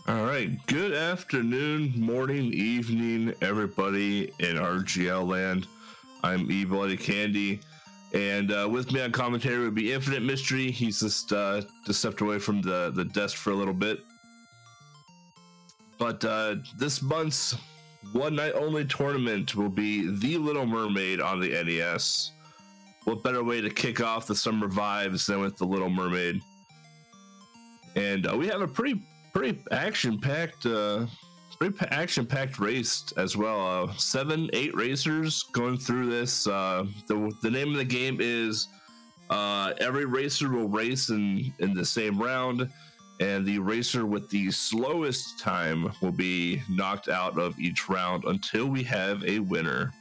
All right, good afternoon, morning, evening, everybody in RGL land. I'm E Bloody Candy, and with me on commentary would be Infinite Mystery. He's just stepped away from the desk for a little bit. But this month's one night only tournament will be The Little Mermaid on the NES. What better way to kick off the summer vibes than with The Little Mermaid? And we have a pretty action-packed race as well. 7-8 racers going through this. The name of the game is every racer will race in the same round, and the racer with the slowest time will be knocked out of each round until we have a winner.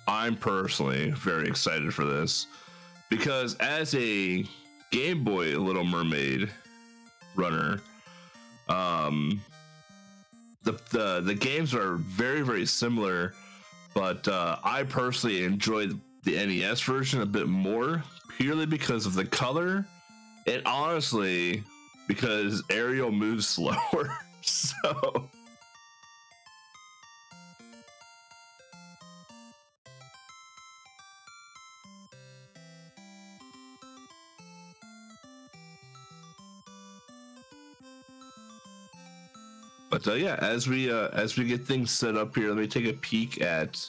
I'm personally very excited for this, because as a Game Boy Little Mermaid runner, the games are very similar, but I personally enjoy the NES version a bit more, purely because of the color, and honestly because Ariel moves slower. So but yeah, as we get things set up here, let me take a peek at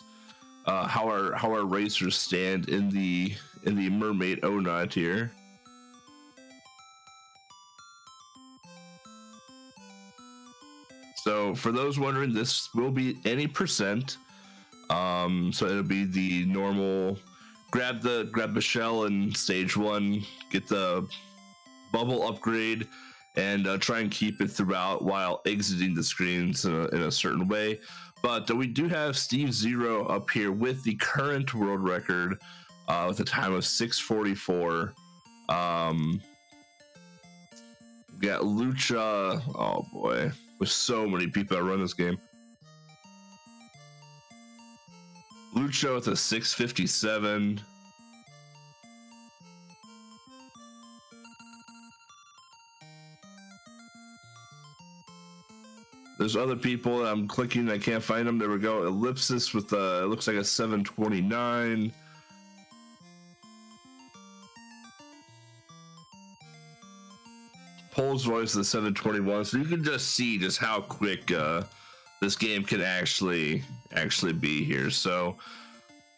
how our racers stand in the Mermaid KONOT here. So for those wondering, this will be any percent. So it'll be the normal grab the shell in stage 1, get the bubble upgrade, and try and keep it throughout while exiting the screens in a certain way. But we do have Steve Zero up here with the current world record with a time of 6:44. We got Lucha. Oh boy, with so many people that run this game. Lucha with a 6:57. There's other people that I'm clicking, I can't find them. There we go. Ellipsis with it looks like a 7:29. Pole's voice is a 7:21. So you can just see just how quick this game can actually be here. So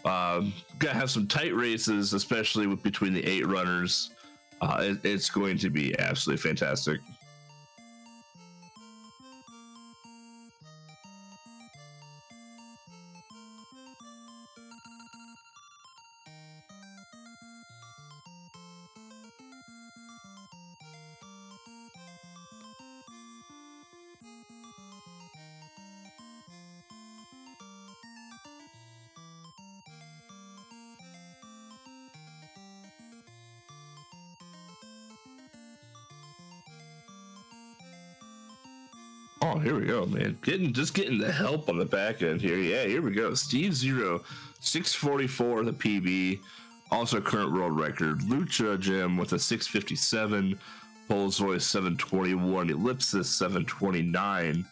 gotta have some tight races, especially between the 8 runners. It's going to be absolutely fantastic. Oh, here we go, man. Getting the help on the back end here. Yeah, here we go. Steve Zero, 6:44, the PB, also current world record. Lucha Jim with a 6:57. Pole's voice 7:21. Ellipsis 7:29.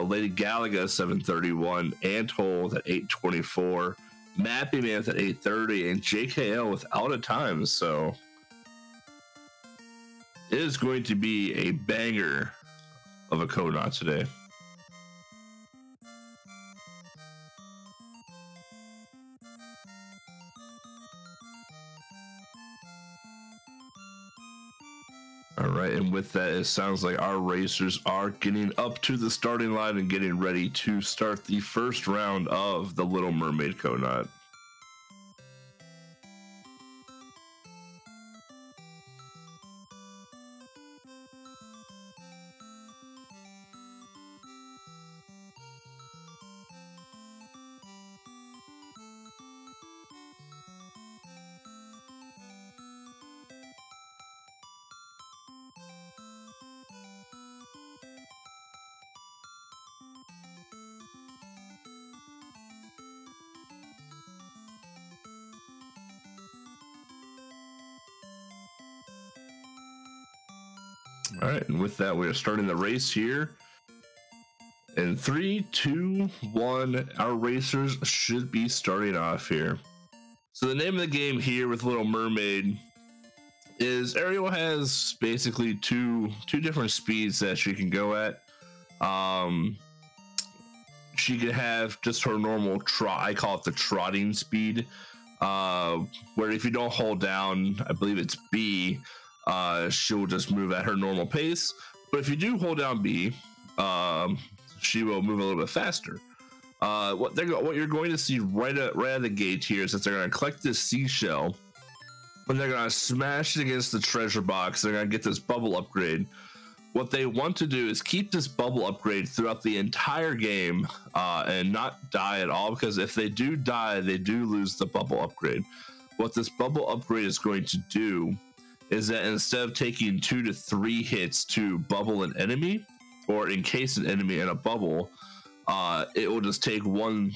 Lady Galaga 7:31. Antole at 8:24. Mappy Man at 8:30, and JKL without a time. So it is going to be a banger of a KONOT today. All right, and with that, it sounds like our racers are getting up to the starting line and getting ready to start the first round of the Little Mermaid KONOT. All right, and with that, we are starting the race here. In 3, 2, 1, our racers should be starting off here. So the name of the game here with Little Mermaid is Ariel has basically two different speeds that she can go at. She can have just her normal trot. I call it the trotting speed, where if you don't hold down, I believe it's B, she'll just move at her normal pace. But if you do hold down B, she will move a little bit faster. What you're going to see right out of the gate here is that they're going to collect this seashell, and they're going to smash it against the treasure box. They're going to get this bubble upgrade. What they want to do is keep this bubble upgrade throughout the entire game, and not die at all, because if they do die, they do lose the bubble upgrade. What this bubble upgrade is going to do is that instead of taking 2 to 3 hits to bubble an enemy or encase an enemy in a bubble, it will just take one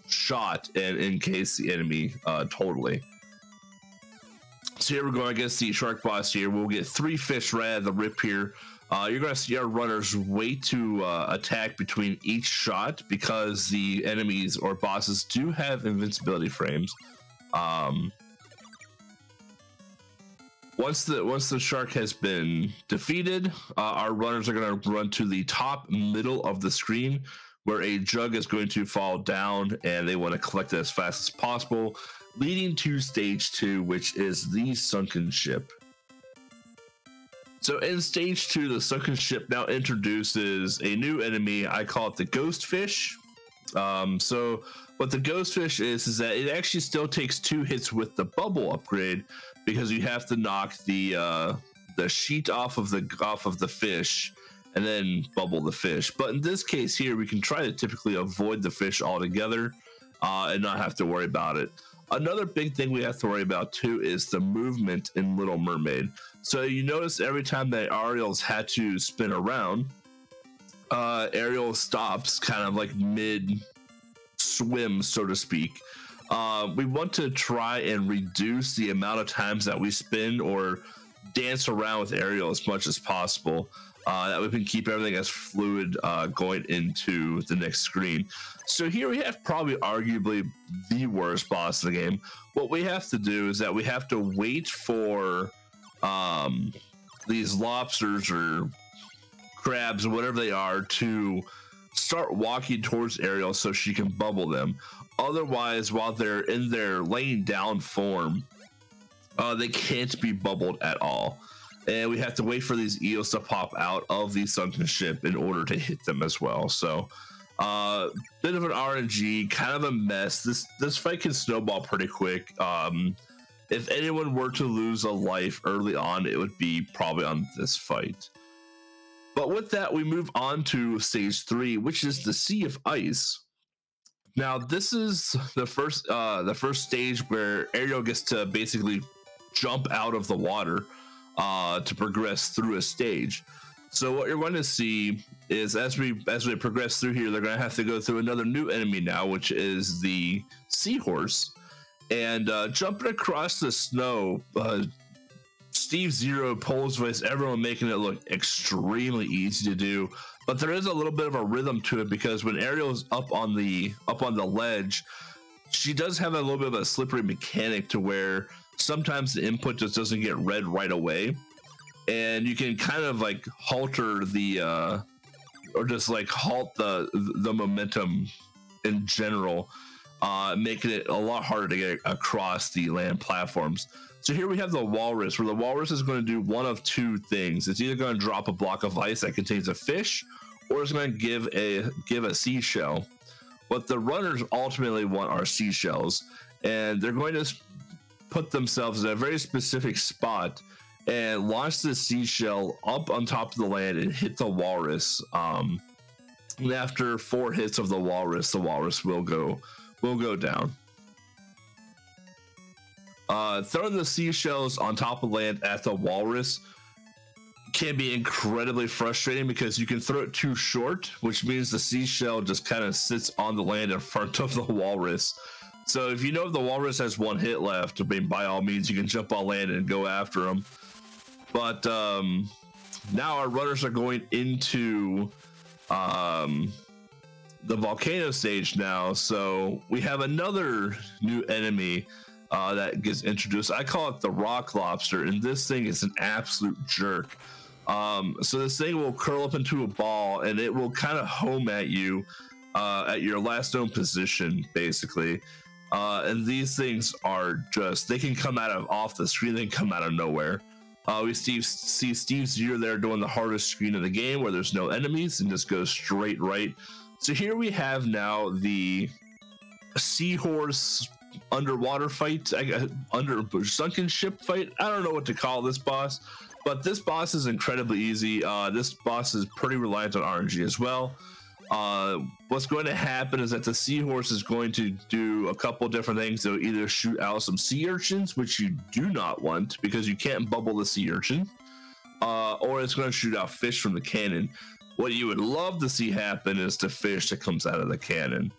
shot and encase the enemy totally. So here we're going against the shark boss here. We'll get 3 fish right out of the rip here. You're going to see our runners wait to attack between each shot, because the enemies or bosses do have invincibility frames. Once the shark has been defeated, our runners are going to run to the top middle of the screen, where a jug is going to fall down, and they want to collect it as fast as possible, leading to stage 2, which is the sunken ship. So in stage 2, the sunken ship now introduces a new enemy. I call it the ghost fish. So what the ghost fish is that it actually still takes 2 hits with the bubble upgrade, because you have to knock the sheet off of the fish and then bubble the fish. But in this case here, we can try to typically avoid the fish altogether and not have to worry about it. Another big thing we have to worry about too is the movement in Little Mermaid. So you notice every time that Ariel's had to spin around, Ariel stops kind of like mid swim, so to speak. We want to try and reduce the amount of times that we spin or dance around with Ariel as much as possible. That we can keep everything as fluid going into the next screen. So here we have probably arguably the worst boss in the game. What we have to do is that we have to wait for these lobsters or crabs or whatever they are to start walking towards Ariel so she can bubble them. Otherwise, while they're in their laying down form, they can't be bubbled at all. And we have to wait for these eels to pop out of the sunken ship in order to hit them as well. So, bit of an RNG, kind of a mess. This fight can snowball pretty quick. If anyone were to lose a life early on, it would be probably on this fight. But with that, we move on to stage 3, which is the Sea of Ice. Now, this is the first stage where Ariel gets to basically jump out of the water to progress through a stage. So what you're going to see is as we progress through here, they're going to have to go through another new enemy now, which is the seahorse. And jumping across the snow, Steve Zero, Pole's voice, everyone making it look extremely easy to do. But there is a little bit of a rhythm to it, because when Ariel's up on the ledge, she does have a little bit of a slippery mechanic to where sometimes the input just doesn't get read right away, and you can kind of like halter the or just like halt the momentum in general, making it a lot harder to get across the land platforms. So here we have the walrus, where the walrus is going to do one of 2 things. It's either going to drop a block of ice that contains a fish, or it's going to give a seashell. What the runners ultimately want are seashells, and they're going to put themselves in a very specific spot and launch the seashell up on top of the land and hit the walrus. And after 4 hits of the walrus will go down. Throwing the seashells on top of land at the walrus can be incredibly frustrating, because you can throw it too short, which means the seashell just kind of sits on the land in front of the walrus. So if you know if the walrus has 1 hit left, I mean, by all means, you can jump on land and go after him. But now our runners are going into the volcano stage now. So we have another new enemy that gets introduced. I call it the rock lobster, and this thing is an absolute jerk. So this thing will curl up into a ball, and it will kind of home at you at your last known position, basically. And these things are just, they can come out of off the screen, they can come out of nowhere. We see Steve Zero there doing the hardest screen of the game where there's no enemies and just goes straight right. So here we have now the seahorse underwater fight, under sunken ship fight. I don't know what to call this boss, but this boss is incredibly easy. This boss is pretty reliant on RNG as well. What's going to happen is that the seahorse is going to do a couple different things. They'll either shoot out some sea urchins, which you do not want because you can't bubble the sea urchin, or it's going to shoot out fish from the cannon. What you would love to see happen is the fish that comes out of the cannon.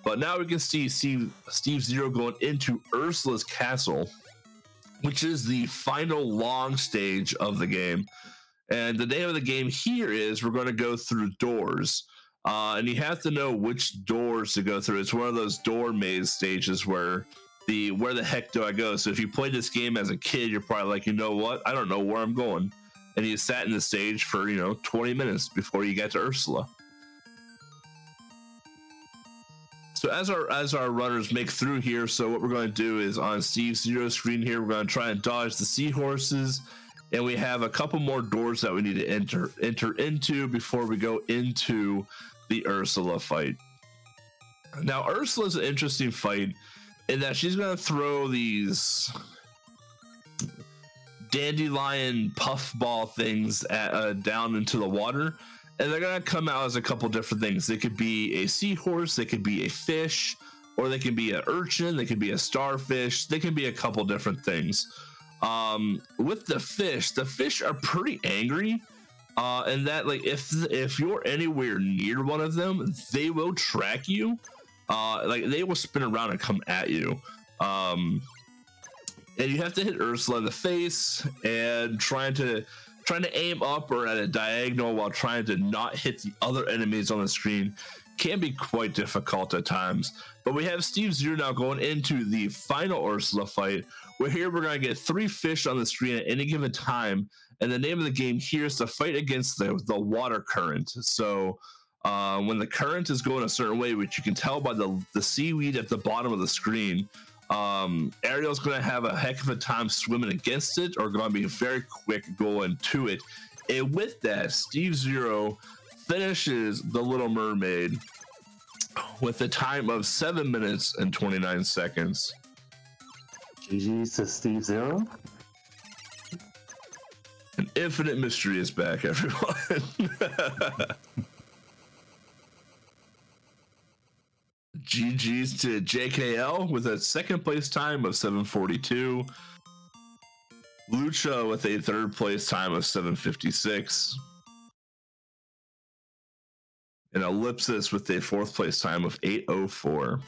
But now we can see Steve Zero going into Ursula's castle, which is the final long stage of the game. And the name of the game here is we're going to go through doors. And you have to know which doors to go through. It's one of those door maze stages where the heck do I go? So if you played this game as a kid, you're probably like, you know what? I don't know where I'm going. And you sat in the stage for, 20 minutes before you get to Ursula. So as our runners make through here, so what we're going to do is on Steve Zero's screen here, we're going to try and dodge the seahorses, and we have a couple more doors that we need to enter into before we go into the Ursula fight. Now Ursula's an interesting fight in that she's going to throw these dandelion puffball things down into the water, and they're gonna come out as a couple different things. They could be a seahorse, they could be a fish, or they can be an urchin, they could be a starfish, they can be a couple different things. With the fish are pretty angry, and that, like, if you're anywhere near one of them, they will track you. Like, they will spin around and come at you. And you have to hit Ursula in the face and trying to aim up or at a diagonal while trying to not hit the other enemies on the screen can be quite difficult at times. But we have Steve Zero now going into the final Ursula fight, where here we're going to get 3 fish on the screen at any given time, and the name of the game here is to fight against the water current. So when the current is going a certain way, which you can tell by the seaweed at the bottom of the screen, Ariel's going to have a heck of a time swimming against it, or going to be very quick going to it. And with that, Steve Zero finishes the Little Mermaid with a time of 7 minutes and 29 seconds. GG's to Steve Zero. An infinite mystery is back, everyone. GG's to JKL with a second place time of 7:42. Lucha with a third place time of 7:56. And Ellipsis with a fourth place time of 8:04.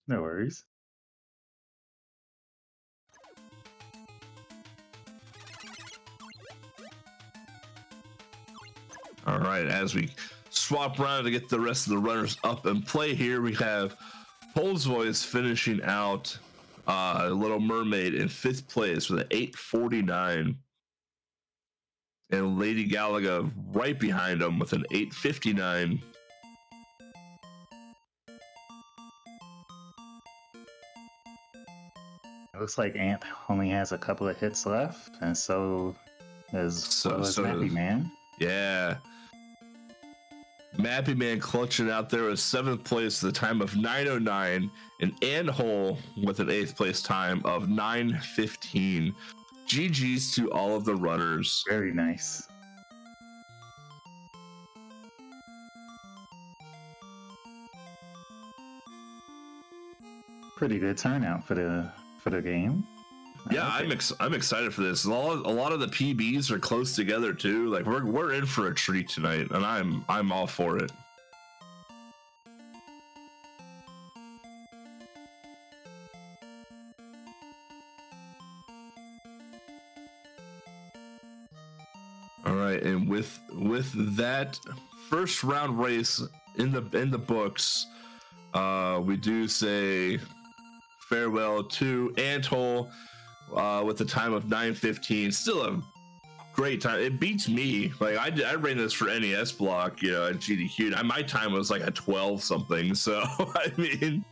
No worries. All right, as we swap around to get the rest of the runners up and play here, we have Pole's Voice finishing out Little Mermaid in 5th place with an 8:49. And Lady Galaga right behind him with an 8:59. It looks like Ant only has a couple of hits left, and so does Mappy Man. Yeah. Mappy Man clutching out there with 7th place with a time of 9:09, and Anhole with an 8th place time of 9:15. GG's to all of the runners. Very nice. Pretty good turnout for the game. Yeah, okay. I'm excited for this. A lot of the PBs are close together too. Like we're in for a treat tonight, and I'm all for it. All right, and with that first round race in the books, we do say farewell to Antol with a time of 9:15. Still a great time. It beats me. Like I ran this for NES block, you know, at GDQ. My time was like a 12 something. So I mean.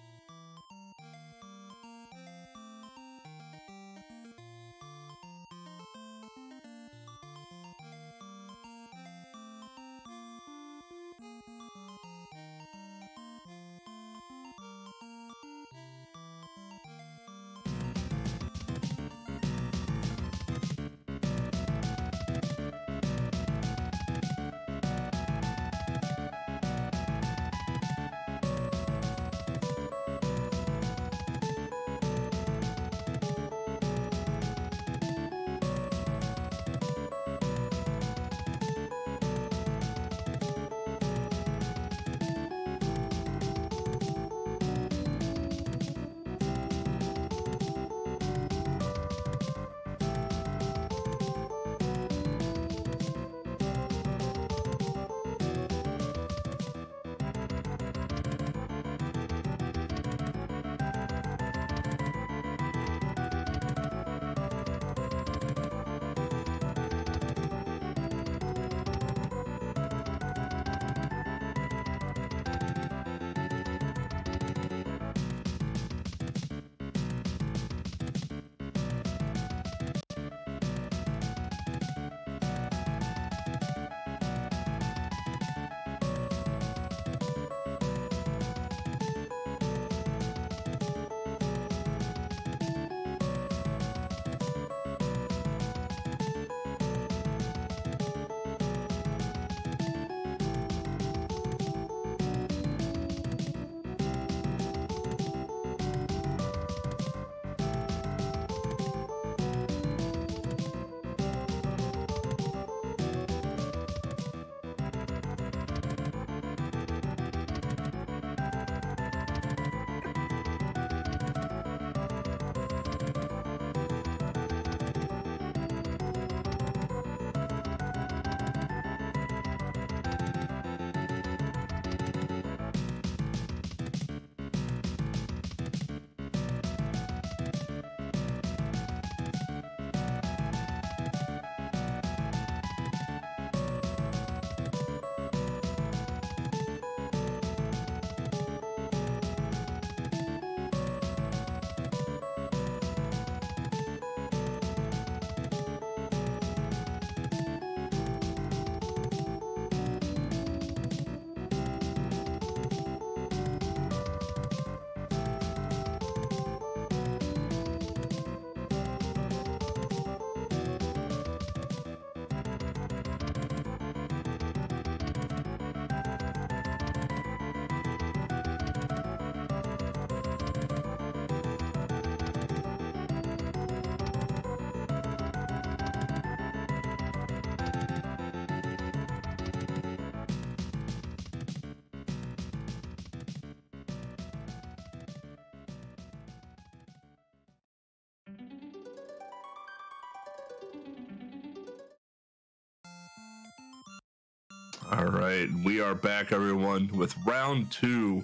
All right, we are back, everyone, with round 2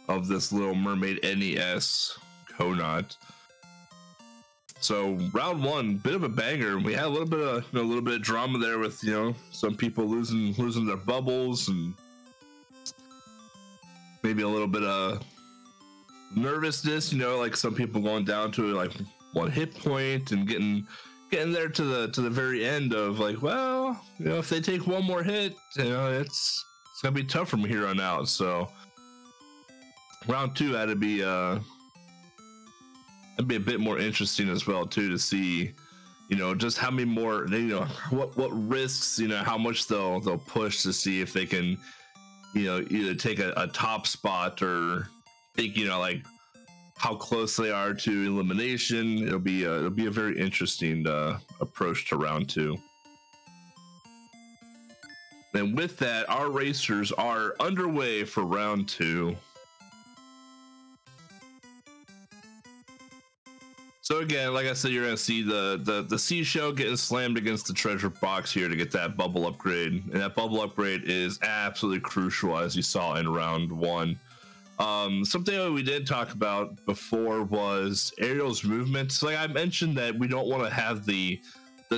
of this Little Mermaid NES KONOT. So round 1, bit of a banger. We had a little bit of drama there with some people losing their bubbles and maybe a little bit of nervousness. Like some people going down to like 1 hit point and getting there to the very end of like, well, if they take 1 more hit, it's gonna be tough from here on out. So round 2 had to be a bit more interesting as well too, to see just how many more what risks, how much they'll push to see if they can either take a top spot or think like how close they are to elimination. It'll be a very interesting approach to round 2. And with that, our racers are underway for round 2. So again, like I said, you're gonna see the seashell getting slammed against the treasure box here to get that bubble upgrade, and that bubble upgrade is absolutely crucial, as you saw in round 1. Something that we did talk about before was Ariel's movements. Like I mentioned, that we don't want to have the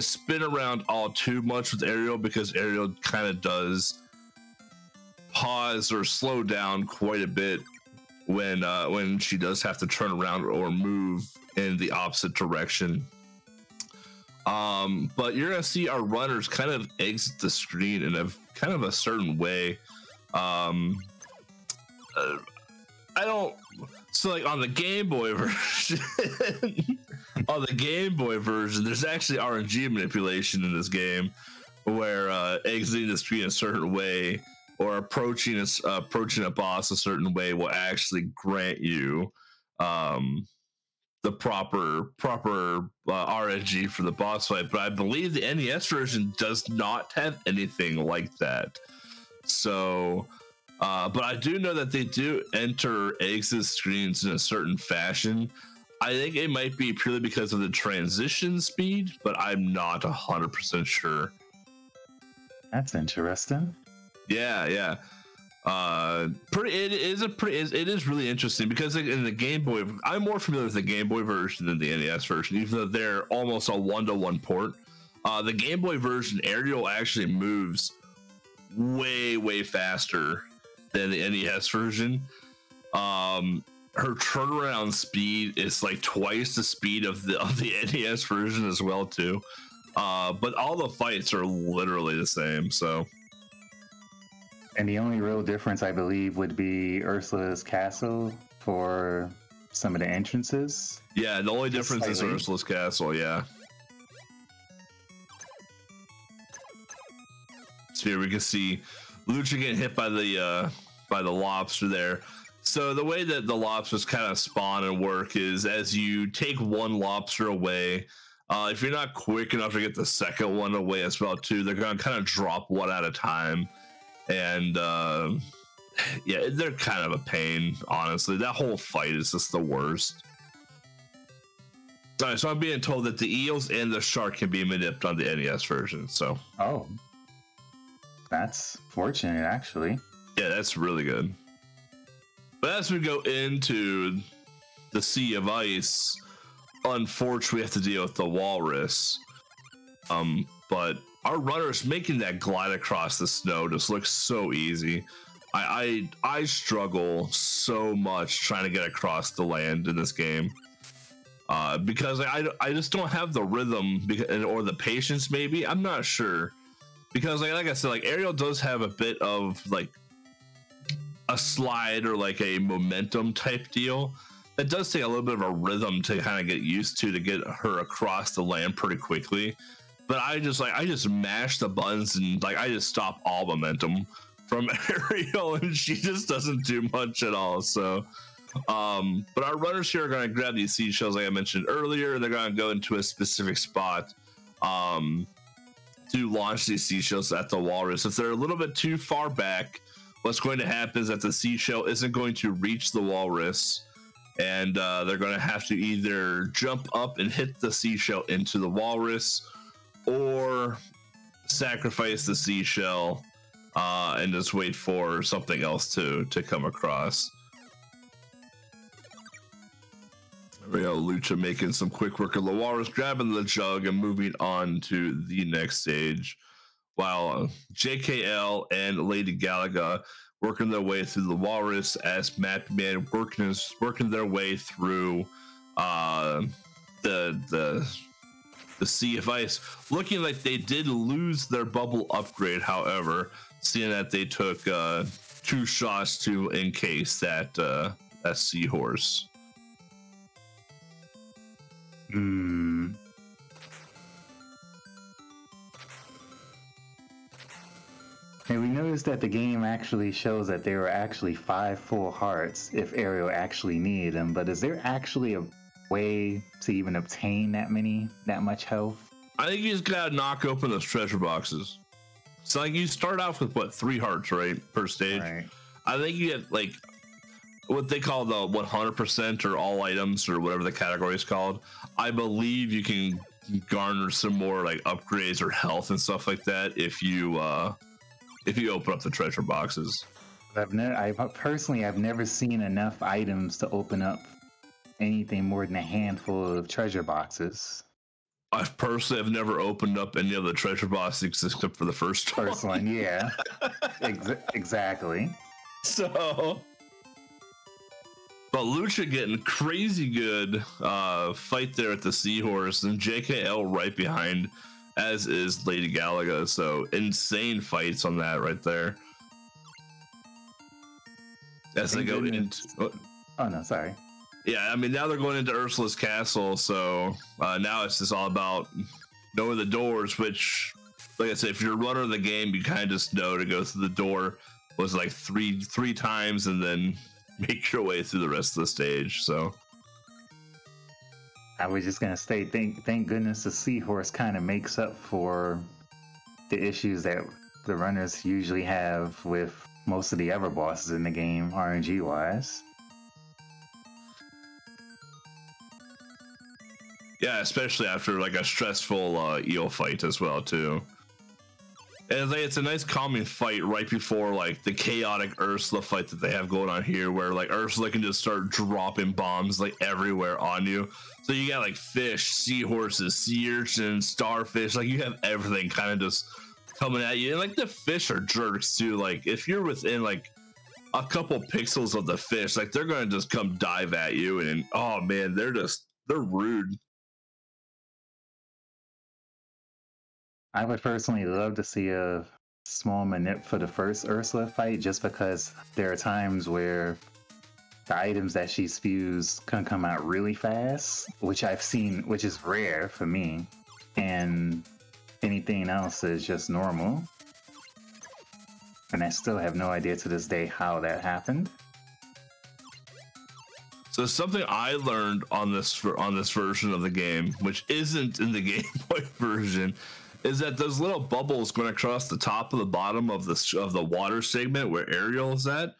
spin around all too much with Ariel, because Ariel kind of does pause or slow down quite a bit when she does have to turn around or move in the opposite direction. But you're gonna see our runners kind of exit the screen in a kind of a certain way. So like on the Game Boy version, there's actually RNG manipulation in this game, where exiting the screen a certain way or approaching a boss a certain way will actually grant you the proper RNG for the boss fight. But I believe the NES version does not have anything like that. So but I do know that they do exit screens in a certain fashion. I think it might be purely because of the transition speed, but I'm not 100% sure. That's interesting. Yeah. It is really interesting, because in the Game Boy, I'm more familiar with the Game Boy version than the NES version, even though they're almost a 1-to-1 port. The Game Boy version, Ariel actually moves way faster than the NES version. Her turnaround speed is like twice the speed of the NES version as well too. But all the fights are literally the same. So, and the only real difference, I believe, would be Ursula's castle for some of the entrances. Yeah, the only difference is Ursula's castle. Yeah. So here we can see Lucha getting hit by the lobster there. So the way that the lobsters kind of spawn and work is, as you take one lobster away, if you're not quick enough to get the second one away as well too, they're going to kind of drop one at a time. And yeah, they're kind of a pain, honestly. That whole fight is just the worst. All right, so I'm being told that the eels and the shark can be manipulated on the NES version. So, oh, that's fortunate, actually. Yeah, that's really good. But as we go into the Sea of Ice, unfortunately, we have to deal with the walrus. But our runners making that glide across the snow just looks so easy. I struggle so much trying to get across the land in this game. Because I just don't have the rhythm or the patience, maybe. I'm not sure. Because like I said, like Ariel does have a bit of like a slide or like a momentum type deal. That does take a little bit of a rhythm to kind of get used to get her across the land pretty quickly. But I just mash the buttons and like I just stop all momentum from Ariel, and she just doesn't do much at all. So but our runners here are going to grab these seashells like I mentioned earlier, and they're going to go into a specific spot to launch these seashells at the walrus. If they're a little bit too far back, what's going to happen is that the seashell isn't going to reach the walrus, and they're going to have to either jump up and hit the seashell into the walrus, or sacrifice the seashell and just wait for something else to come across. There we go, Lucha making some quick work of the walrus, grabbing the jug and moving on to the next stage, while JKL and Lady Galaga working their way through the walrus, as Map Man working their way through the Sea of Ice, looking like they did lose their bubble upgrade. However, seeing that they took 2 shots to encase that seahorse. And we noticed that the game actually shows that there were actually 5 full hearts if Ariel actually needed them. But is there actually a way to even obtain that much health? I think you just gotta knock open those treasure boxes. So like you start off with what, 3 hearts, right, per stage? Right. I think you get like what they call the 100% or all items or whatever the category is called. I believe you can garner some more like upgrades or health and stuff like that if you open up the treasure boxes. I've never seen enough items to open up anything more than a handful of treasure boxes. I personally have never opened up any of the treasure boxes except for the first one. Yeah. Exactly. So, but Lucha getting crazy good fight there at the Seahorse, and JKL right behind, as is Lady Galaga. So insane fights on that right there. As they go into... Oh no, sorry. Yeah, I mean, now they're going into Ursula's castle, so now it's just all about knowing the doors, which, like I said, if you're a runner of the game, you kind of just know to go through the door was like three times and then make your way through the rest of the stage. So I was just gonna say, thank goodness the Seahorse kind of makes up for the issues that the runners usually have with most of the other bosses in the game, RNG wise. Yeah, especially after like a stressful eel fight as well too. And it's a nice calming fight right before like the chaotic Ursula fight that they have going on here, where like Ursula can just start dropping bombs like everywhere on you. So you got like fish, seahorses, sea urchins, starfish, like you have everything kind of just coming at you. And like the fish are jerks too. Like if you're within like a couple pixels of the fish, like they're gonna just come dive at you, and oh man, they're rude. I would personally love to see a small manip for the first Ursula fight, just because there are times where the items that she's fused can come out really fast, which I've seen, which is rare for me, and anything else is just normal. And I still have no idea to this day how that happened. So something I learned on this version of the game, which isn't in the Game Boy version, is that those little bubbles going across the top of the bottom of the water segment where Ariel is at,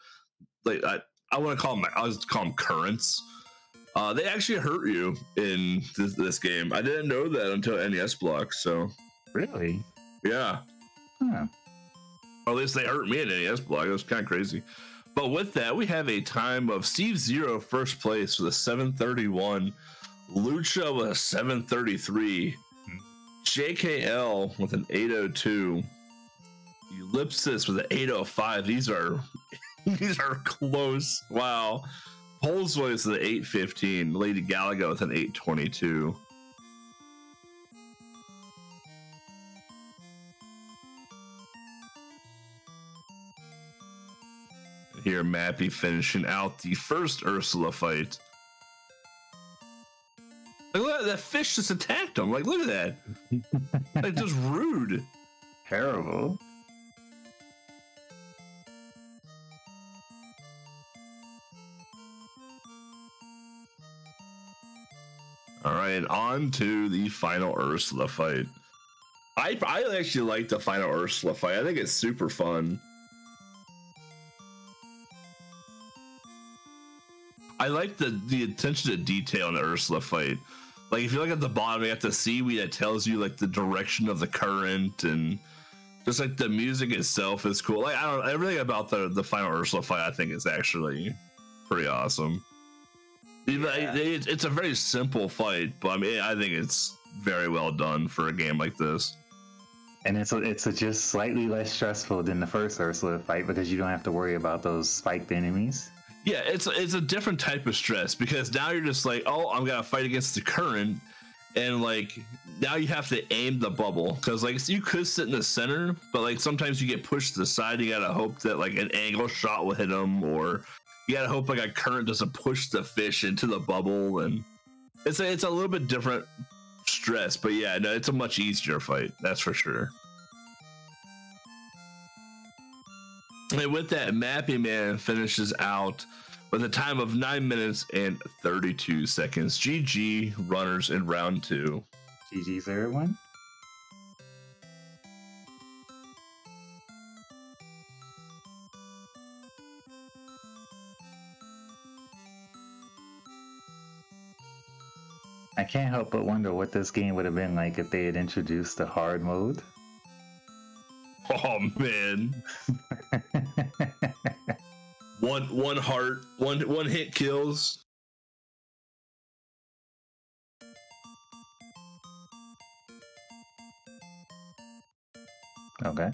like I want to call them, I was call them currents. They actually hurt you in this game. I didn't know that until NES Block. So really, yeah, huh. Or at least they hurt me in NES Block. It was kind of crazy. But with that, we have a time of Steve Zero first place with a 731, Lucha with a 733. JKL with an 802, Ellipsis with an 805. These are close. Wow. Polesway with an 815. Lady Galaga with an 822. Here, Mappy finishing out the first Ursula fight. Like, look, that fish just attacked him. Like, look at that. Like, just rude. Terrible. All right, on to the final Ursula fight. I actually like the final Ursula fight. I think it's super fun. I like the attention to detail in the Ursula fight. Like if you look at the bottom, you have the seaweed that tells you like the direction of the current, and just like the music itself is cool. Like I don't know, everything about the final Ursula fight I think is actually pretty awesome. Yeah. It's a very simple fight, but I mean I think it's very well done for a game like this. And it's just slightly less stressful than the first Ursula fight because you don't have to worry about those spiked enemies. Yeah, it's a different type of stress because now you're just like, oh, I'm gonna fight against the current, and like now you have to aim the bubble because like you could sit in the center, but like sometimes you get pushed to the side. You gotta hope that like an angle shot will hit them, or you gotta hope like a current doesn't push the fish into the bubble, and it's a little bit different stress. But yeah, no, it's a much easier fight, that's for sure. And with that, Mappy Man finishes out with a time of 9 minutes and 32 seconds. GG runners in round 2. GG's everyone. I can't help but wonder what this game would have been like if they had introduced the hard mode. Oh man. one heart, one hit kills. Okay.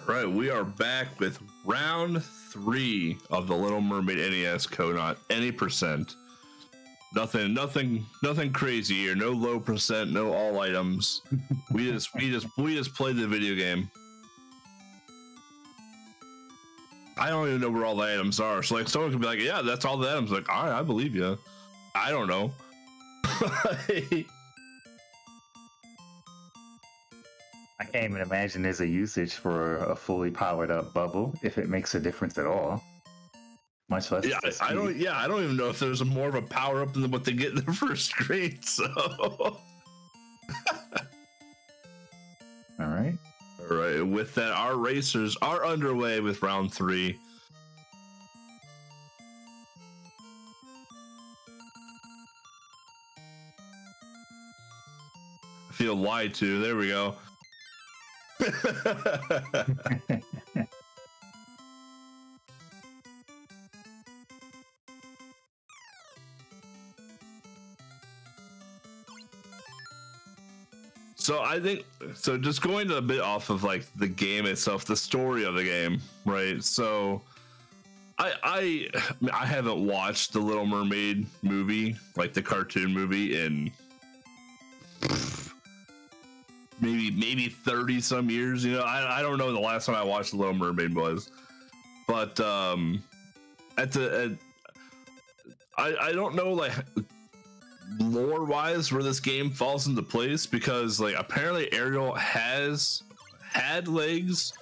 Right, we are back with round 3 of the Little Mermaid NES KONOT. Any percent. Nothing crazy here. No low percent, no all items. we just played the video game. I don't even know where all the items are. So like someone could be like, yeah, that's all the items. Like, all right, I believe you. I don't know. I can't even imagine there's a usage for a fully powered up bubble if it makes a difference at all. Much less. Yeah, I don't even know if there's more of a power up than what they get in the first screen. So. All right. All right. With that, our racers are underway with round 3. I feel lied to. There we go. So I think, so just going a bit off of like the game itself, the story of the game, right? So I haven't watched the Little Mermaid movie, like the cartoon movie, in maybe 30 some years. You know, I don't know the last time I watched the Little Mermaid was, but I don't know like lore wise where this game falls into place, because like apparently Ariel has had legs,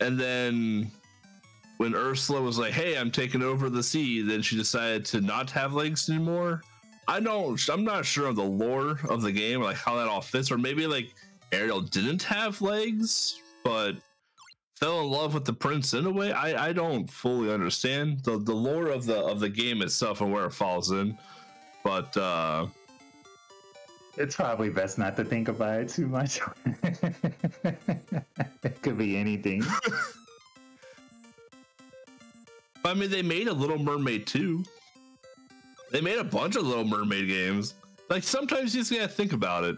and then when Ursula was like, "Hey, I'm taking over the sea," then she decided to not have legs anymore. I'm not sure of the lore of the game, like how that all fits, or maybe like Ariel didn't have legs, but fell in love with the prince in a way. I don't fully understand the lore of the game itself and where it falls in, but it's probably best not to think about it too much. It could be anything. I mean, they made a Little Mermaid too. They made a bunch of Little Mermaid games. Like, sometimes you just gotta think about it.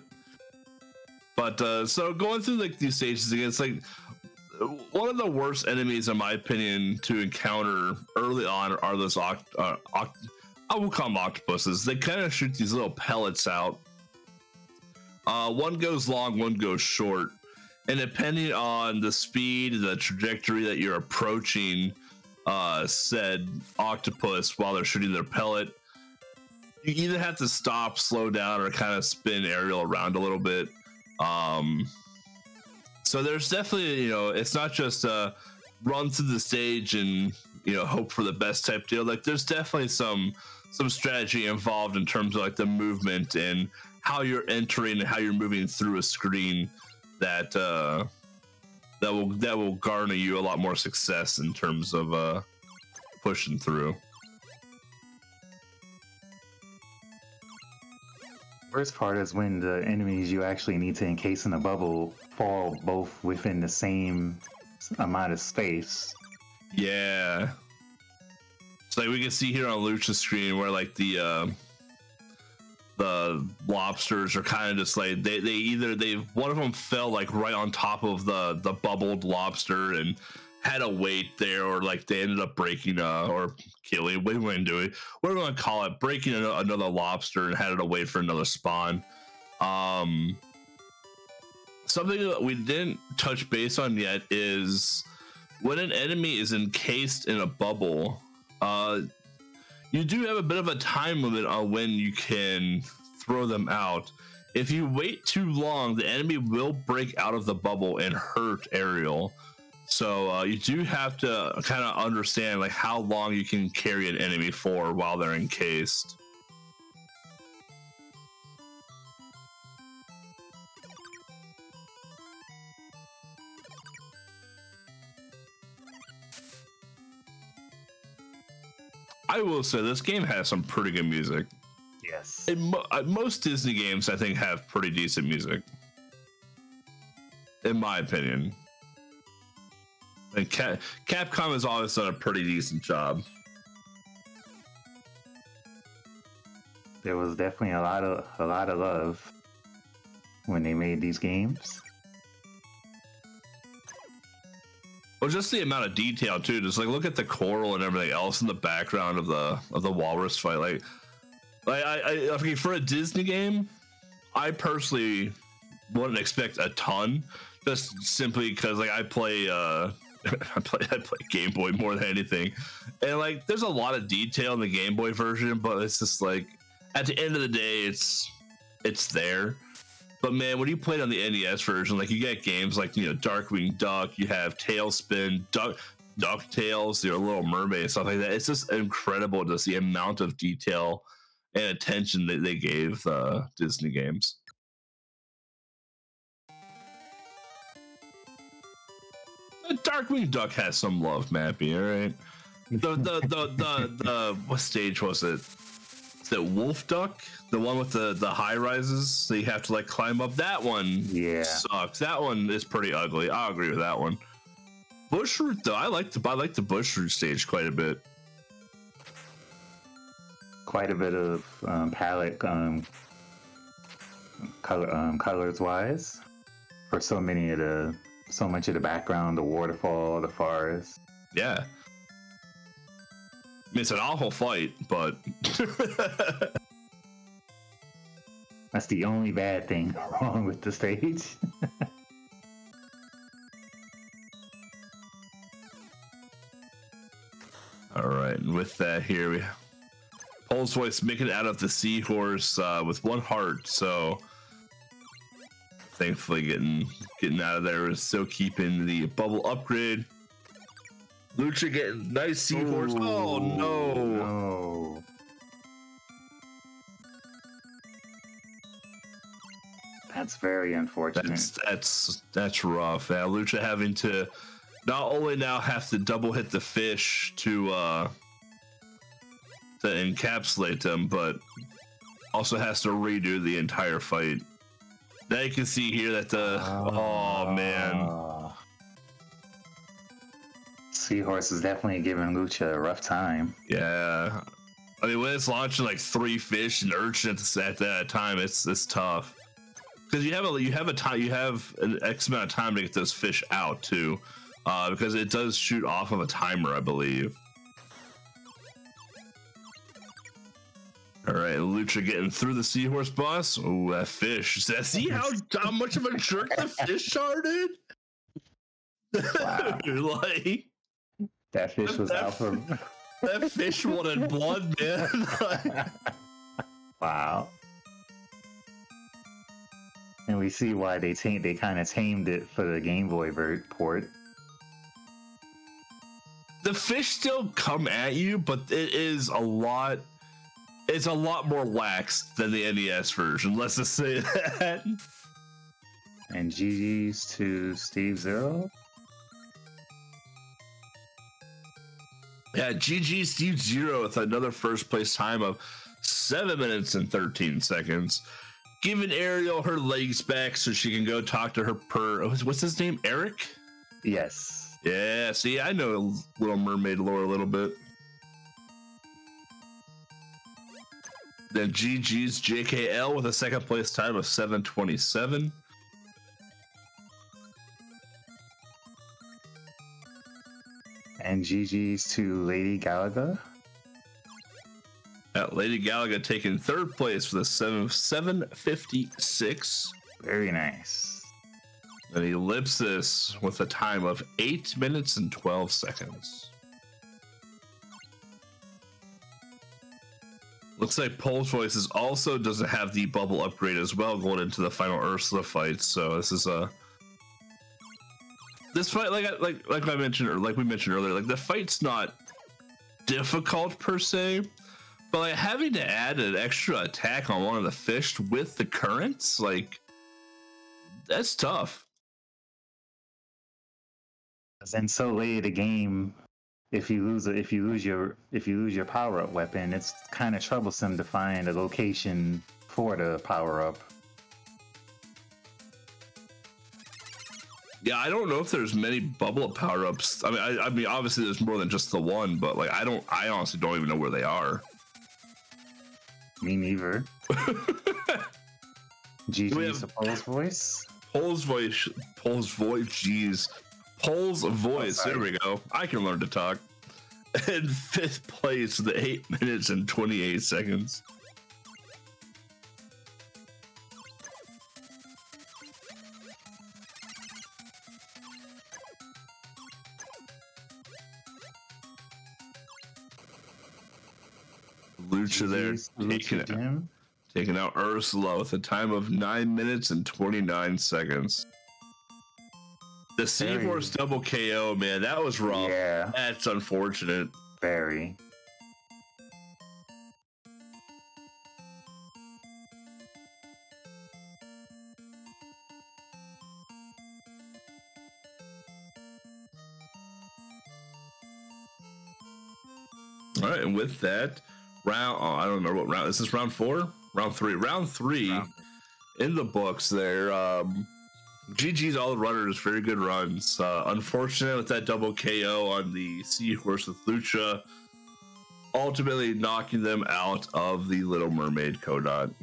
But so going through like these stages again, it's like one of the worst enemies, in my opinion, to encounter early on are those I will call them octopuses. They kind of shoot these little pellets out. One goes long, one goes short, and depending on the speed, the trajectory that you're approaching said octopus while they're shooting their pellet, you either have to stop, slow down, or kind of spin Ariel around a little bit. So there's definitely, it's not just run through the stage and hope for the best type deal. Like, there's definitely some strategy involved in terms of like the movement and how you're entering and how you're moving through a screen that will garner you a lot more success in terms of pushing through. Worst part is when the enemies you actually need to encase in a bubble fall both within the same amount of space. Yeah. So like we can see here on Lucha's screen where like the lobsters are kind of just like one of them fell like right on top of the bubbled lobster and had a wait there, or like they ended up breaking or killing, we wouldn't do it, what do we want to call it, breaking another lobster and had it wait for another spawn. Something that we didn't touch base on yet is when an enemy is encased in a bubble, you do have a bit of a time limit on when you can throw them out. If you wait too long, the enemy will break out of the bubble and hurt Ariel. So you do have to kind of understand like how long you can carry an enemy for while they're encased. I will say this game has some pretty good music. Yes. Most Disney games, I think, have pretty decent music, in my opinion. And Capcom has always done a pretty decent job. There was definitely a lot of love when they made these games. Well, just the amount of detail too. Just like look at the coral and everything else in the background of the walrus fight. I mean, for a Disney game, I personally wouldn't expect a ton, just simply because like I play I play Game Boy more than anything, and like there's a lot of detail in the Game Boy version, but it's just like at the end of the day, it's there. But man, when you play it on the NES version, like you get games like Darkwing Duck, you have Tailspin, DuckTales, Little Mermaid, stuff like that. It's just incredible just the amount of detail and attention that they gave Disney games. Darkwing Duck has some love, Mappy. All right. The what stage was it? Is it Wolf Duck? The one with the high rises, so you have to like climb up. That one, sucks. That one is pretty ugly. I'll agree with that one. Bushroot though, I like the Bushroot stage quite a bit. Quite a bit of palette colors wise for so much of the background, the waterfall, the forest. Yeah. I mean, it's an awful fight, but that's the only bad thing wrong with the stage. All right, and with that here, we Pole's voice making it out of the seahorse with one heart, so thankfully getting out of there is still keeping the bubble upgrade. Lucha getting nice seahorse. Oh no. No. That's very unfortunate. That's rough. Yeah, Lucha having to not only now have to double hit the fish to encapsulate them, but also has to redo the entire fight. Now you can see here that oh man. Seahorse is definitely giving Lucha a rough time. Yeah. I mean, when it's launching like 3 fish and urchins at that time, it's tough. Because you have an X amount of time to get those fish out too, because it does shoot off of a timer, I believe. All right, Lucha getting through the seahorse boss. Oh, that fish! See how much of a jerk the fish started? Wow. Like that fish was out for. That fish wanted blood, man. Wow. And we see why they kind of tamed it for the Game Boy port. The fish still come at you, but it's a lot more lax than the NES version. Let's just say that. And GG's to Steve Zero. Yeah, GG Steve Zero with another first place time of 7 minutes and 13 seconds. Giving Ariel her legs back so she can go talk to her what's his name? Eric? Yes. Yeah, see, I know Little Mermaid lore a little bit. Then GG's JKL with a second place time of 7:27. And GG's to Lady Galaga. Lady Galaga taking third place for the 7:56. Very nice. And Ellipsis with a time of 8 minutes and 12 seconds. Looks like Pole's Voices also doesn't have the bubble upgrade as well going into the final Ursula fight. So this is this fight, like I mentioned, or like we mentioned earlier, like the fight's not difficult per se, but like having to add an extra attack on one of the fish with the currents, like that's tough. And so late in the game, if you lose your power up weapon, it's kind of troublesome to find a location for the power up. Yeah, I don't know if there's many bubble up power ups. I mean, obviously there's more than just the one, but like I honestly don't even know where they are. Me neither. GG's to Pole's Voice. Pole's Voice. Jeez. Pole's Voice. There we go. I can learn to talk. In fifth place with 8 minutes and 28 seconds. Lucha there taking out Ursula with a time of 9 minutes and 29 seconds. The Seahorse double KO, man, that was rough. Yeah. That's unfortunate. Very. All right, and with that, I don't remember what round. Is this round 4? Round 3. Round 3 in the books there. GG's all the runners, very good runs. Unfortunate with that double KO on the Seahorse with Lucha, ultimately knocking them out of the Little Mermaid KONOT.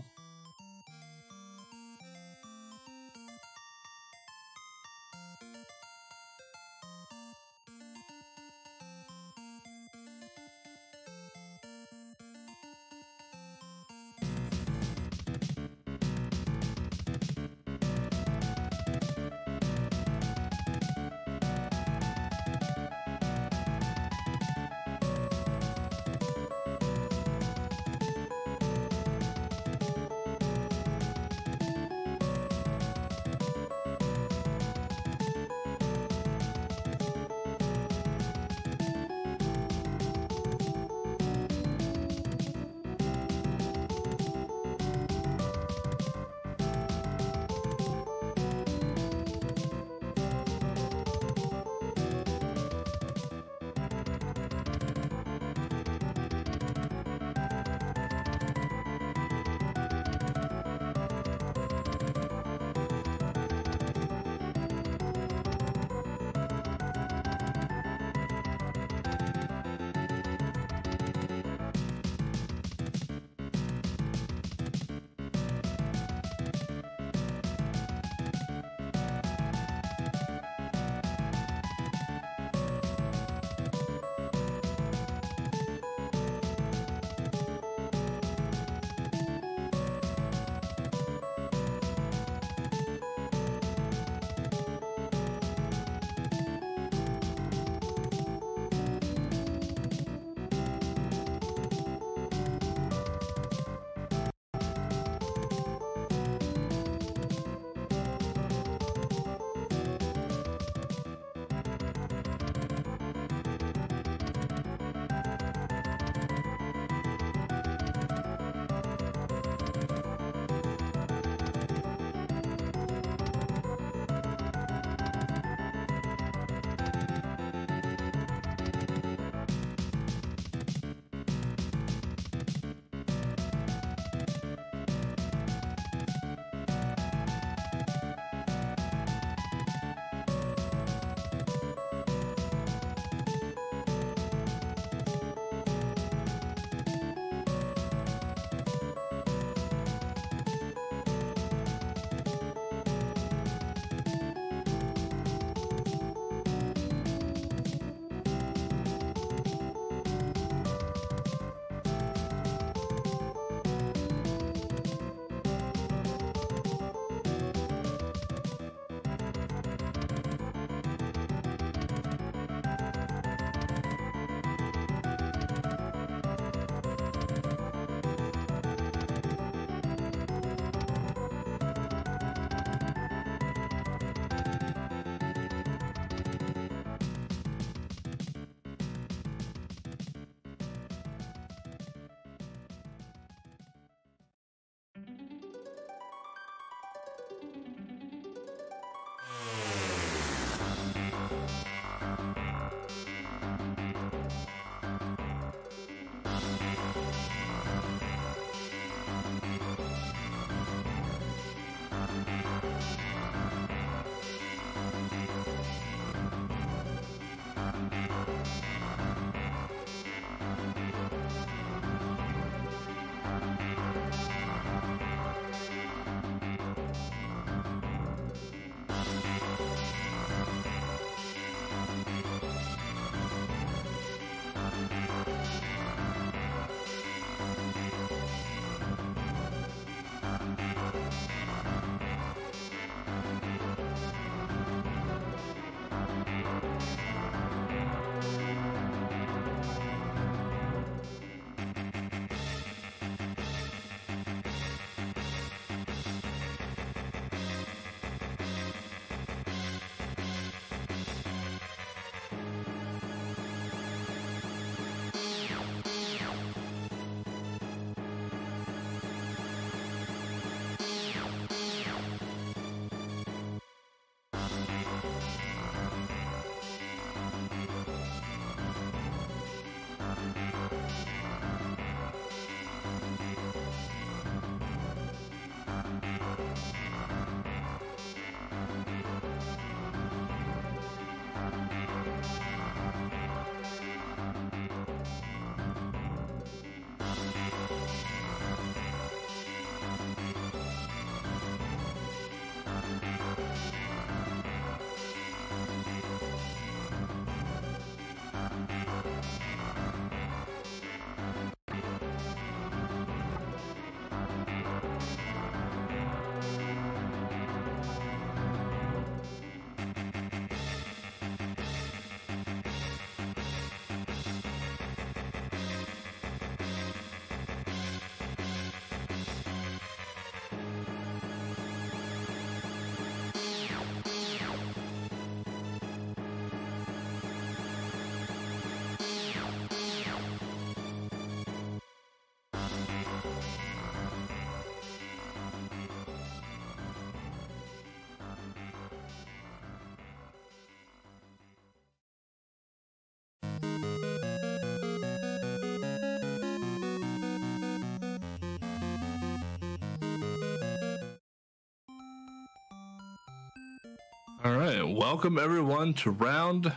All right, welcome everyone to round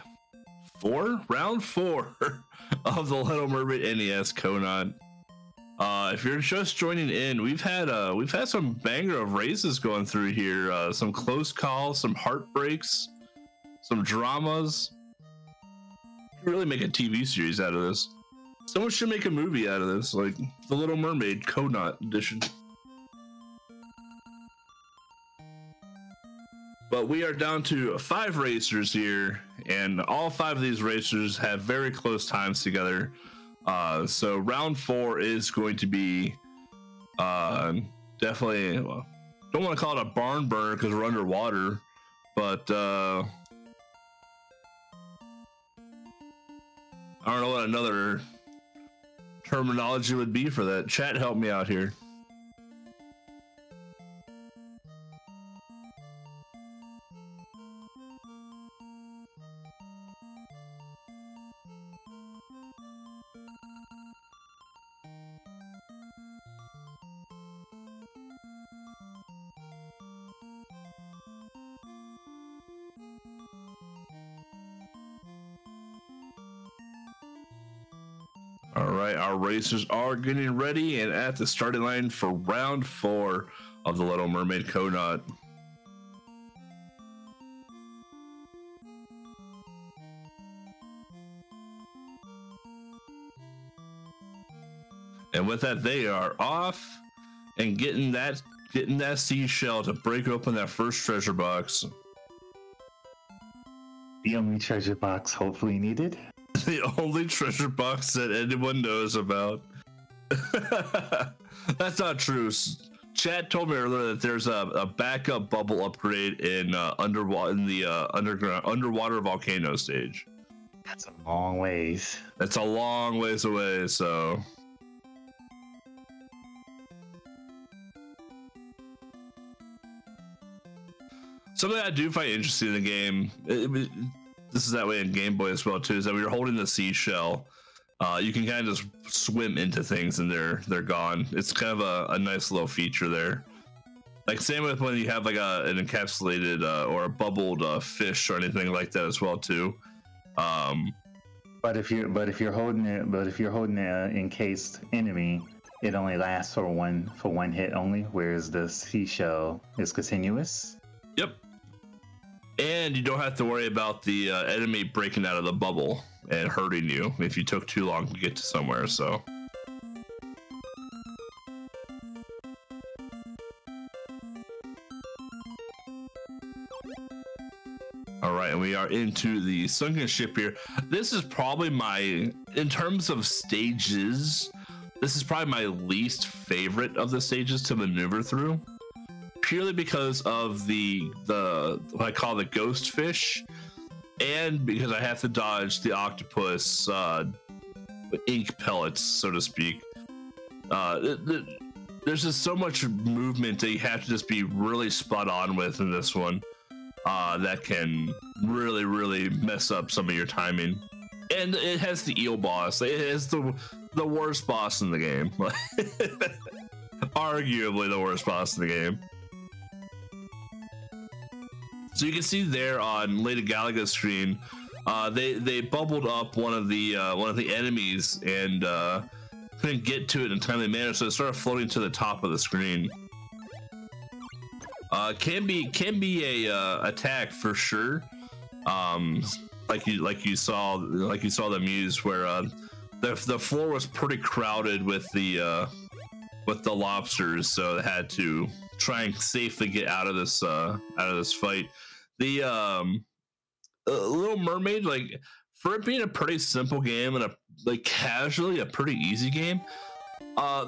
four of the Little Mermaid NES KONOT. If you're just joining in, we've had some banger of races going through here. Some close calls, some heartbreaks, some dramas. You can really make a TV series out of this. Someone should make a movie out of this, like the Little Mermaid KONOT edition. But we are down to 5 racers here, and all 5 of these racers have very close times together. So round 4 is going to be definitely, well, don't want to call it a barn burner because we're underwater, but I don't know what another terminology would be for that. Chat, help me out here. All right, our racers are getting ready and at the starting line for round 4 of the Little Mermaid KONOT. And with that, they are off and getting that seashell to break open that first treasure box. The only treasure box hopefully needed. The only treasure box that anyone knows about. That's not true. Chad told me earlier that there's a backup bubble upgrade in underwater volcano stage. That's a long ways. That's a long ways away, so. Something I do find interesting in the game, this is that way in Game Boy as well too, is that when you're holding the seashell, you can kind of just swim into things and they're gone. It's kind of a nice little feature there. Like same with when you have like an encapsulated or a bubbled fish or anything like that as well too. But if you're holding an encased enemy, it only lasts for one hit only, whereas the seashell is continuous. Yep. And you don't have to worry about the enemy breaking out of the bubble and hurting you if you took too long to get to somewhere, so. All right, and we are into the sunken ship here. This is probably in terms of stages, this is probably my least favorite of the stages to maneuver through. Purely because of the what I call the ghost fish, and because I have to dodge the octopus ink pellets, so to speak. There's just so much movement that you have to just be really spot on with in this one. That can really mess up some of your timing. And it has the eel boss. It is the worst boss in the game. Arguably the worst boss in the game. So you can see there on Lady Galaga's screen, they bubbled up one of the enemies and couldn't get to it in a timely manner, so it started floating to the top of the screen. Can be a attack for sure. Like you saw the muse where the floor was pretty crowded with the lobsters, so they had to try and safely get out of this fight. The Little Mermaid, like, for it being a pretty simple game and casually a pretty easy game,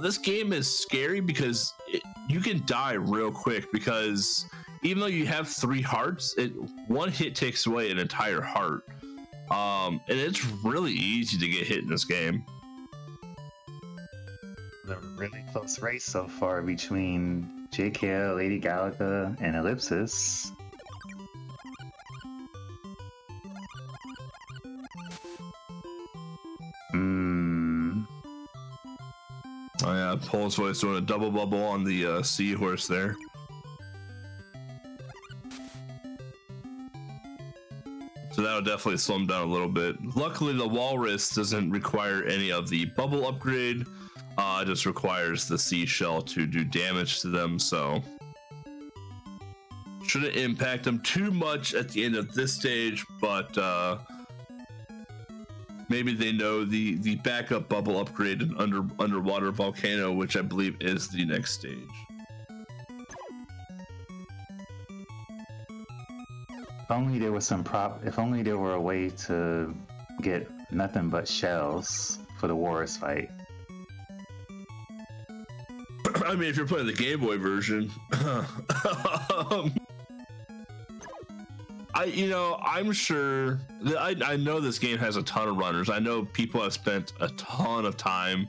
this game is scary because you can die real quick, because even though you have 3 hearts, one hit takes away an entire heart, and it's really easy to get hit in this game. A really close race so far between JKL, Lady Galaga, and Ellipsis. Oh yeah, Paul's voice doing a double bubble on the seahorse there. So that'll definitely slow them down a little bit. Luckily, the Walrus doesn't require any of the bubble upgrade. It just requires the seashell to do damage to them, so shouldn't impact them too much at the end of this stage, but maybe they know the backup bubble upgrade in underwater volcano, which I believe is the next stage. If only there was if only there were a way to get nothing but shells for the Walrus fight. I mean, if you're playing the Game Boy version, I'm sure that I know this game has a ton of runners. I know people have spent a ton of time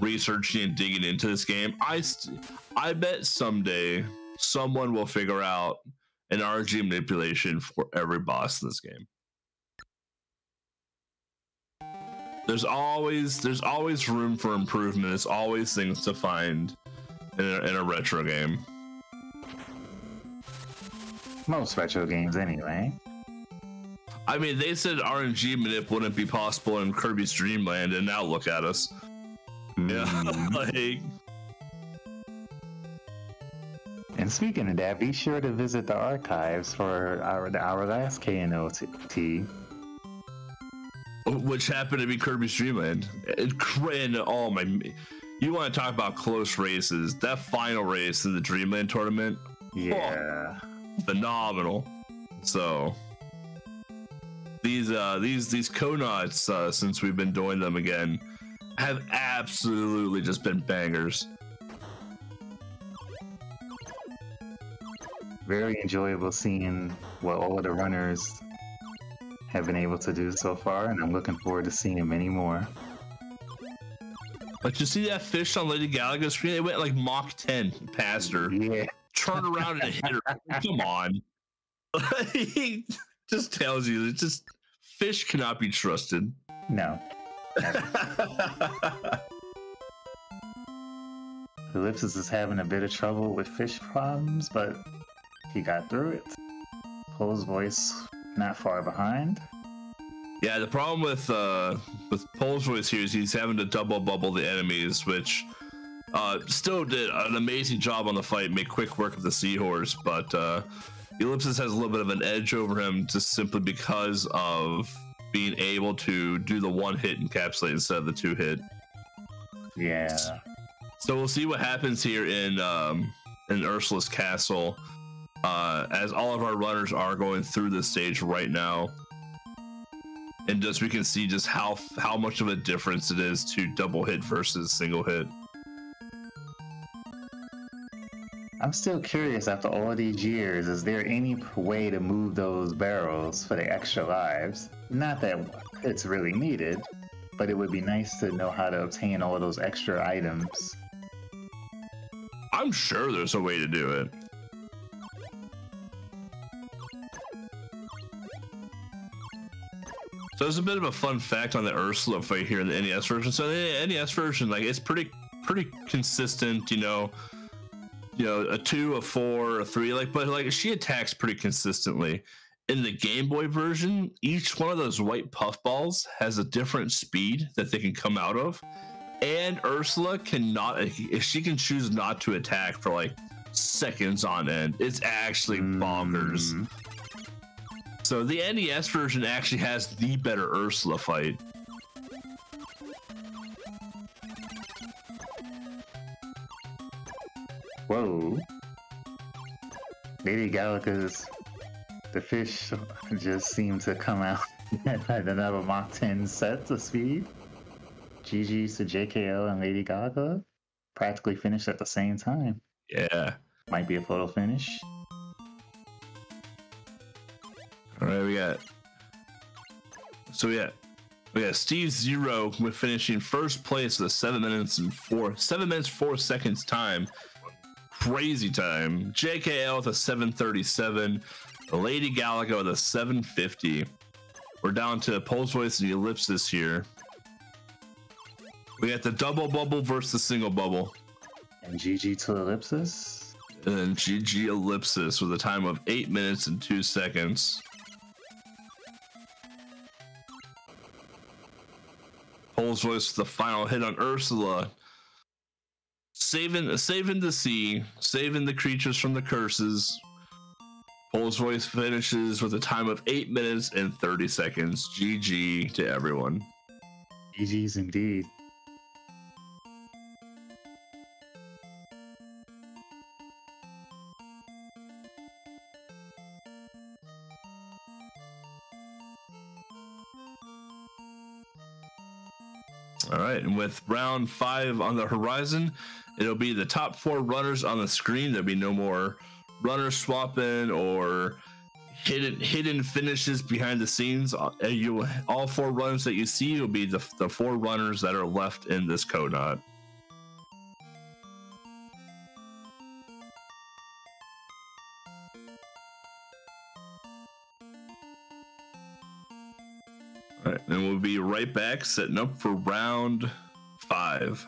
researching and digging into this game. I bet someday someone will figure out an RNG manipulation for every boss in this game. There's always room for improvement. There's always things to find in a retro game. Most retro games, anyway. I mean, they said RNG manip wouldn't be possible in Kirby's Dream Land, and now look at us. Yeah, like. And speaking of that, be sure to visit the archives for our last KONOT. Which happened to be Kirby's Dream Land. Oh my! You want to talk about close races? That final race in the Dreamland tournament, yeah, phenomenal. So these KONOTs, since we've been doing them again, have absolutely just been bangers. Very enjoyable seeing what all the runners have been able to do so far, and I'm looking forward to seeing many more. But you see that fish on Lady Gallagher's screen? It went like Mach 10 past her. Yeah. Turned around and hit her. Come on. He just tells you, it's just fish cannot be trusted. No. Ellipsis is having a bit of trouble with fish problems, but he got through it. Pole's voice not far behind. Yeah, the problem with Pole's voice here is he's having to double bubble the enemies, which still did an amazing job on the fight, make quick work of the seahorse, but Ellipsis has a little bit of an edge over him just simply because of being able to do the one hit encapsulate instead of the two hit. Yeah. So we'll see what happens here in Ursula's castle, as all of our runners are going through this stage right now. And just we can see just how much of a difference it is to double hit versus single hit. I'm still curious after all these years, is there any way to move those barrels for the extra lives? Not that it's really needed, but it would be nice to know how to obtain all those extra items. I'm sure there's a way to do it. So there's a bit of a fun fact on the Ursula fight here in the NES version. So the NES version, like, it's pretty consistent, a 2, a 4, a 3, but she attacks pretty consistently. In the Game Boy version, each one of those white puff balls has a different speed that they can come out of, and Ursula she can choose not to attack for like seconds on end. It's actually bonkers. So the NES version actually has the better Ursula fight. Whoa. Lady Gallagher's the fish just seemed to come out at another Mach 10 set of speed. GG's to JKL and Lady Gaga practically finished at the same time. Yeah. Might be a photo finish. All right, we got Steve Zero with finishing first place with 7 minutes 4 seconds time. Crazy time. JKL with a 7:37. Lady Galaga with a 7:50. We're down to Pole's voice and the Ellipsis here. We got the double bubble versus the single bubble. And GG to Ellipsis. And then GG Ellipsis with a time of 8 minutes and 2 seconds. Pole's Voice with the final hit on Ursula. Saving the sea, saving the creatures from the curses. Pole's Voice finishes with a time of 8 minutes and 30 seconds. GG to everyone. GG's indeed. All right, and with round 5 on the horizon, it'll be the top 4 runners on the screen. There'll be no more runners swapping or hidden finishes behind the scenes. All 4 runners that you see will be the 4 runners that are left in this KONOT. All right, and we'll be right back, setting up for round 5.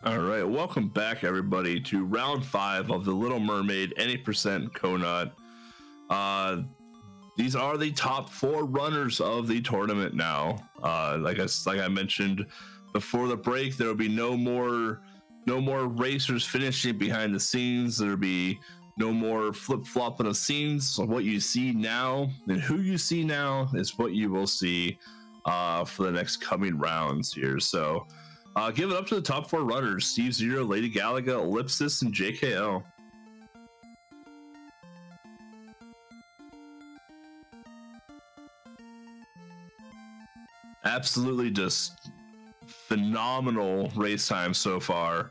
All right, welcome back, everybody, to round 5 of the Little Mermaid any percent KONOT. These are the top 4 runners of the tournament now. Like I mentioned before the break, there will be no more racers finishing behind the scenes. There'll be no more flip-flopping of scenes. So what you see now and who you see now is what you will see for the next coming rounds here. So give it up to the top 4 runners: Steve Zero, Lady Galaga, Ellipsis, and JKL. Absolutely just phenomenal race time so far.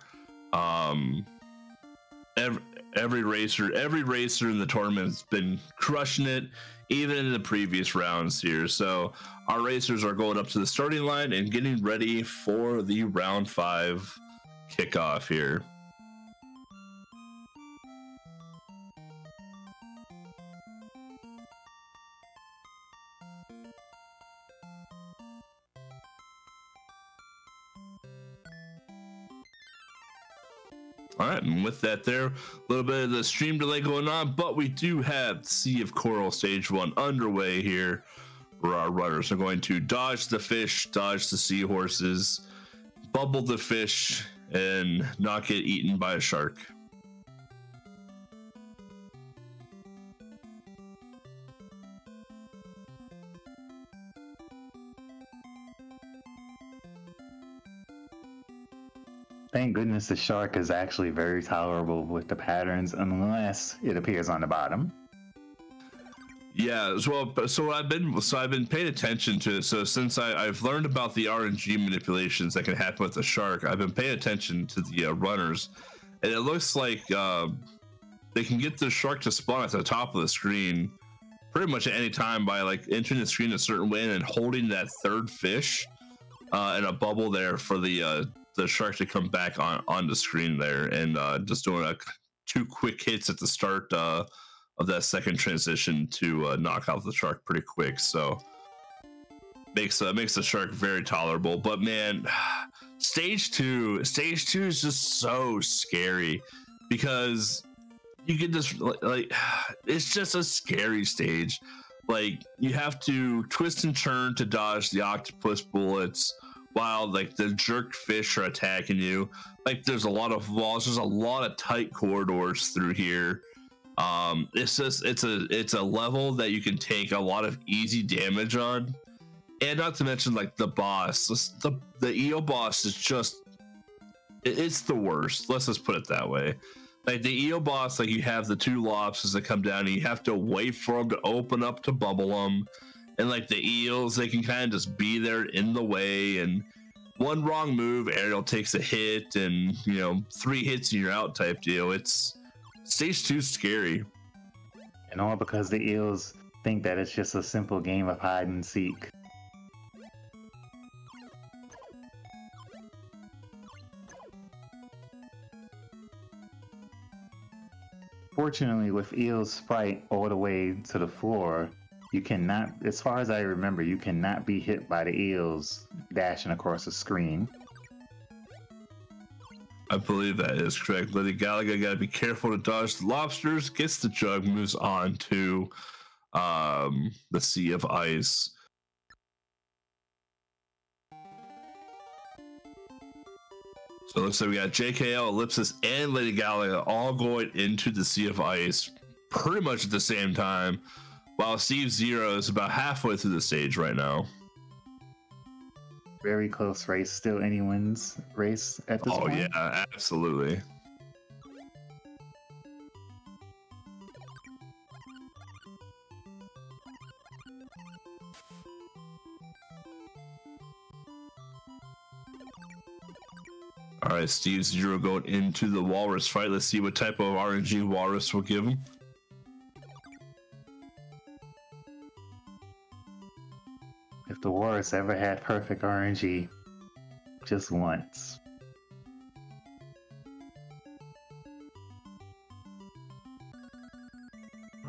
Every racer in the tournament has been crushing it, even in the previous rounds here. So our racers are going up to the starting line and getting ready for the round 5 kickoff here. All right, and with that there, a little bit of the stream delay going on, but we do have Sea of Coral Stage 1 underway here, where our runners are going to dodge the fish, dodge the seahorses, bubble the fish, and not get eaten by a shark. Thank goodness the shark is actually very tolerable with the patterns, unless it appears on the bottom. Yeah, so I've been paying attention to. So since I've learned about the RNG manipulations that can happen with the shark, I've been paying attention to the runners, and it looks like they can get the shark to spawn at the top of the screen pretty much at any time by like entering the screen a certain way and then holding that third fish in a bubble there for the shark to come back on the screen there, and just doing 2 quick hits at the start of that second transition to knock out the shark pretty quick. So makes the shark very tolerable. But man, stage two is just so scary because you can just like it's just a scary stage. Like you have to twist and turn to dodge the octopus bullets while like the jerk fish are attacking you. Like there's a lot of walls, there's a lot of tight corridors through here. It's a level that you can take a lot of easy damage on, and not to mention like the boss, the eel boss is just it's the worst. Let's just put it that way. Like the eel boss, like you have the 2 lobsters that come down and you have to wait for them to open up to bubble them. And like the eels, they can kind of just be there in the way, and one wrong move, Ariel takes a hit, and 3 hits and you're out type deal. It's stage 2 scary. And all because the eels think that it's just a simple game of hide and seek. Fortunately, with Eel's sprite all the way to the floor, you cannot, as far as I remember, you cannot be hit by the eels dashing across the screen. I believe that is correct. Lady Galaga got to be careful to dodge the lobsters, gets the jug, moves on to the Sea of Ice. So it looks like we got JKL, Ellipsis, and Lady Galaga all going into the Sea of Ice pretty much at the same time, while Steve Zero is about halfway through the stage right now. Very close race, still anyone's race at this point. Oh yeah, absolutely. All right, Steve Zero going into the walrus fight. Let's see what type of RNG walrus will give him. If the walrus ever had perfect RNG, just once.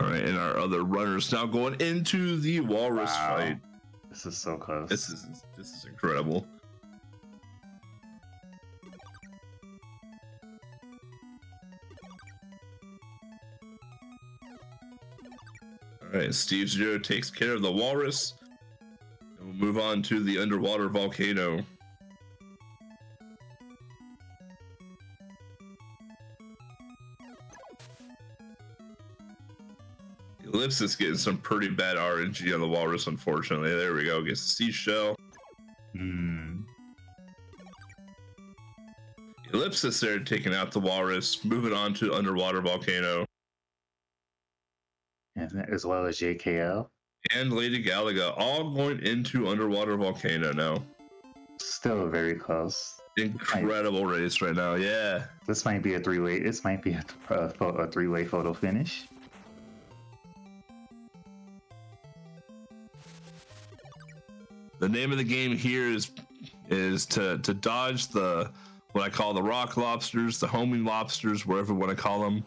All right, and our other runners now going into the walrus fight. This is so close. This is incredible. All right, Steve Zero takes care of the walrus. And we'll move on to the underwater volcano. Ellipsis getting some pretty bad RNG on the Walrus, unfortunately. There we go. Gets the seashell. Ellipsis there taking out the Walrus, moving on to Underwater Volcano. As well as JKL. And Lady Galaga all going into Underwater Volcano now. Still very close. Incredible race right now, yeah. This might be a three-way. This might be a three-way photo finish. The name of the game here is to dodge the what I call the rock lobsters, the homing lobsters, wherever you want to call them.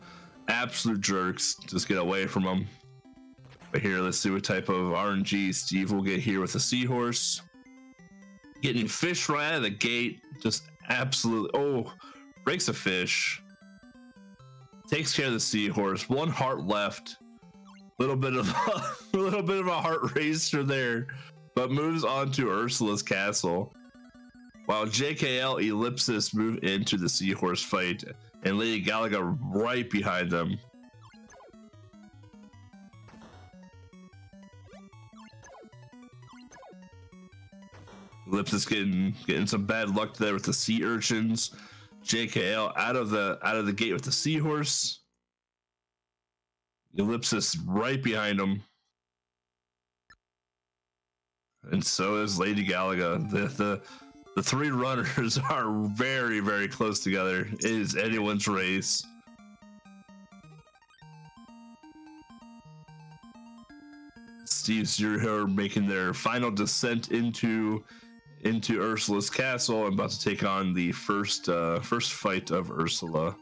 Absolute jerks. Just get away from them. But here, let's see what type of RNG Steve will get here with the seahorse. Getting fish right out of the gate. Just absolutely. Oh, breaks a fish. Takes care of the seahorse. 1 heart left. Little bit of a heart racer there, but moves on to Ursula's castle. While JKL Ellipsis move into the seahorse fight, and Lady Galaga right behind them. Ellipsis getting some bad luck there with the sea urchins. JKL out of the gate with the seahorse. Ellipsis right behind him. And so is Lady Galaga. The 3 runners are very, very close together. It is anyone's race. Steve Zero making their final descent into Ursula's castle and about to take on the first fight of Ursula.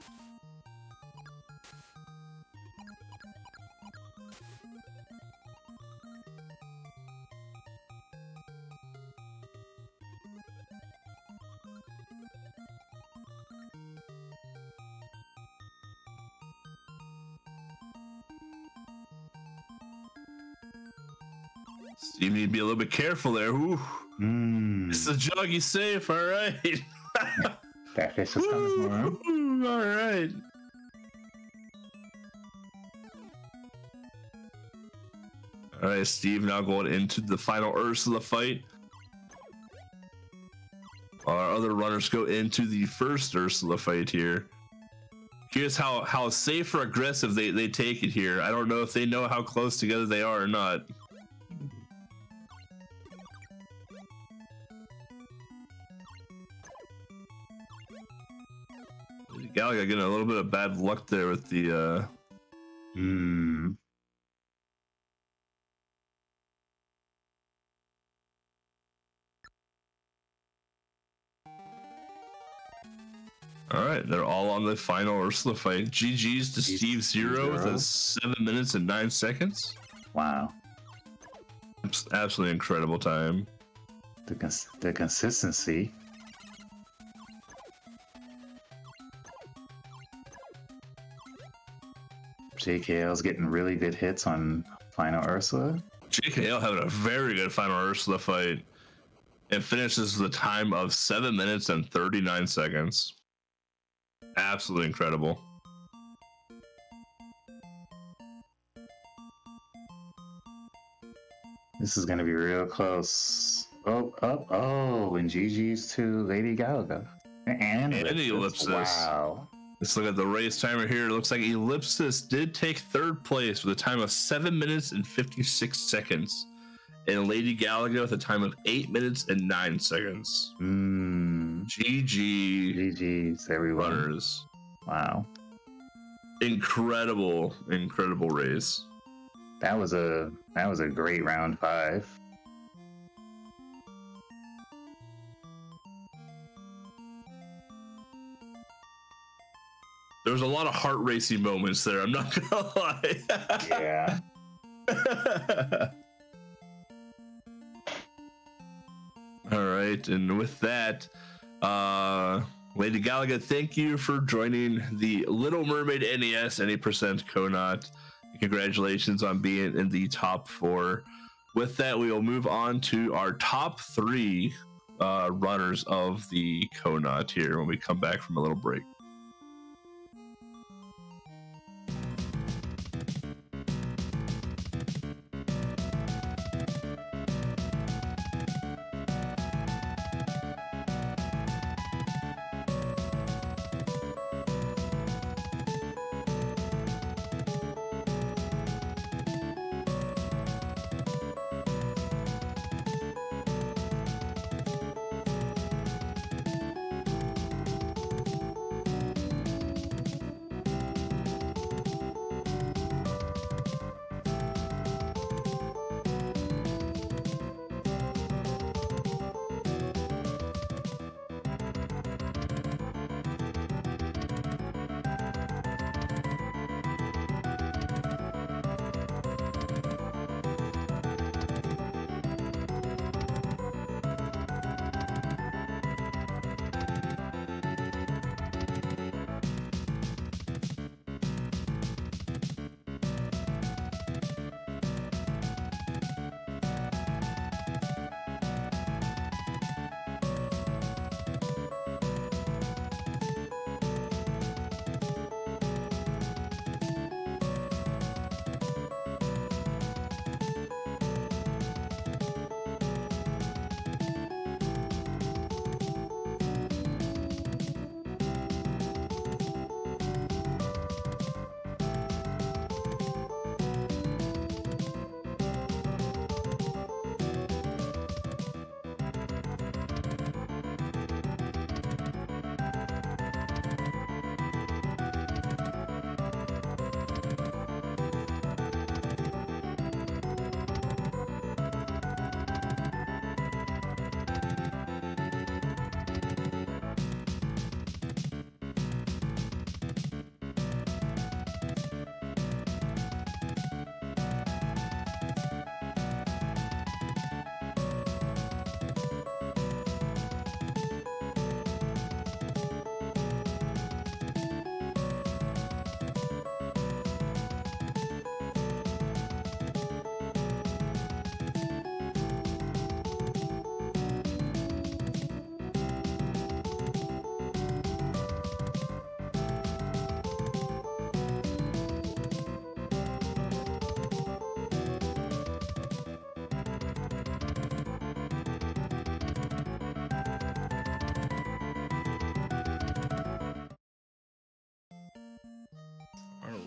Steve need to be a little bit careful there. Ooh. It's a joggy safe, all right. That fish is coming for all right. All right, Steve now going into the final Ursula fight. While our other runners go into the first Ursula fight here. Here's how safe or aggressive they take it here. I don't know if they know how close together they are or not. Galaga getting a little bit of bad luck there with the All right, they're all on the final Ursula fight. GG's to Steve Zero with a 7 minutes and 9 seconds. Wow. Absolutely incredible time. The consistency. JKL's getting really good hits on final Ursula. JKL having a very good final Ursula fight. It finishes with a time of 7 minutes and 39 seconds. Absolutely incredible. This is going to be real close. Oh, and GG's to Lady Galaga. And Ellipsis. Wow. Let's look at the race timer here. It looks like Ellipsis did take 3rd place with a time of 7 minutes and 56 seconds. And Lady Galaga with a time of 8 minutes and 9 seconds. GG's everyone. Runners. Wow. Incredible race. That was a great round 5. There was a lot of heart racing moments there. I'm not gonna lie. Yeah. All right, and with that, Lady Galaga, thank you for joining the Little Mermaid NES Any Percent KONOT. Congratulations on being in the top 4. With that, we will move on to our top 3 runners of the KONOT here when we come back from a little break.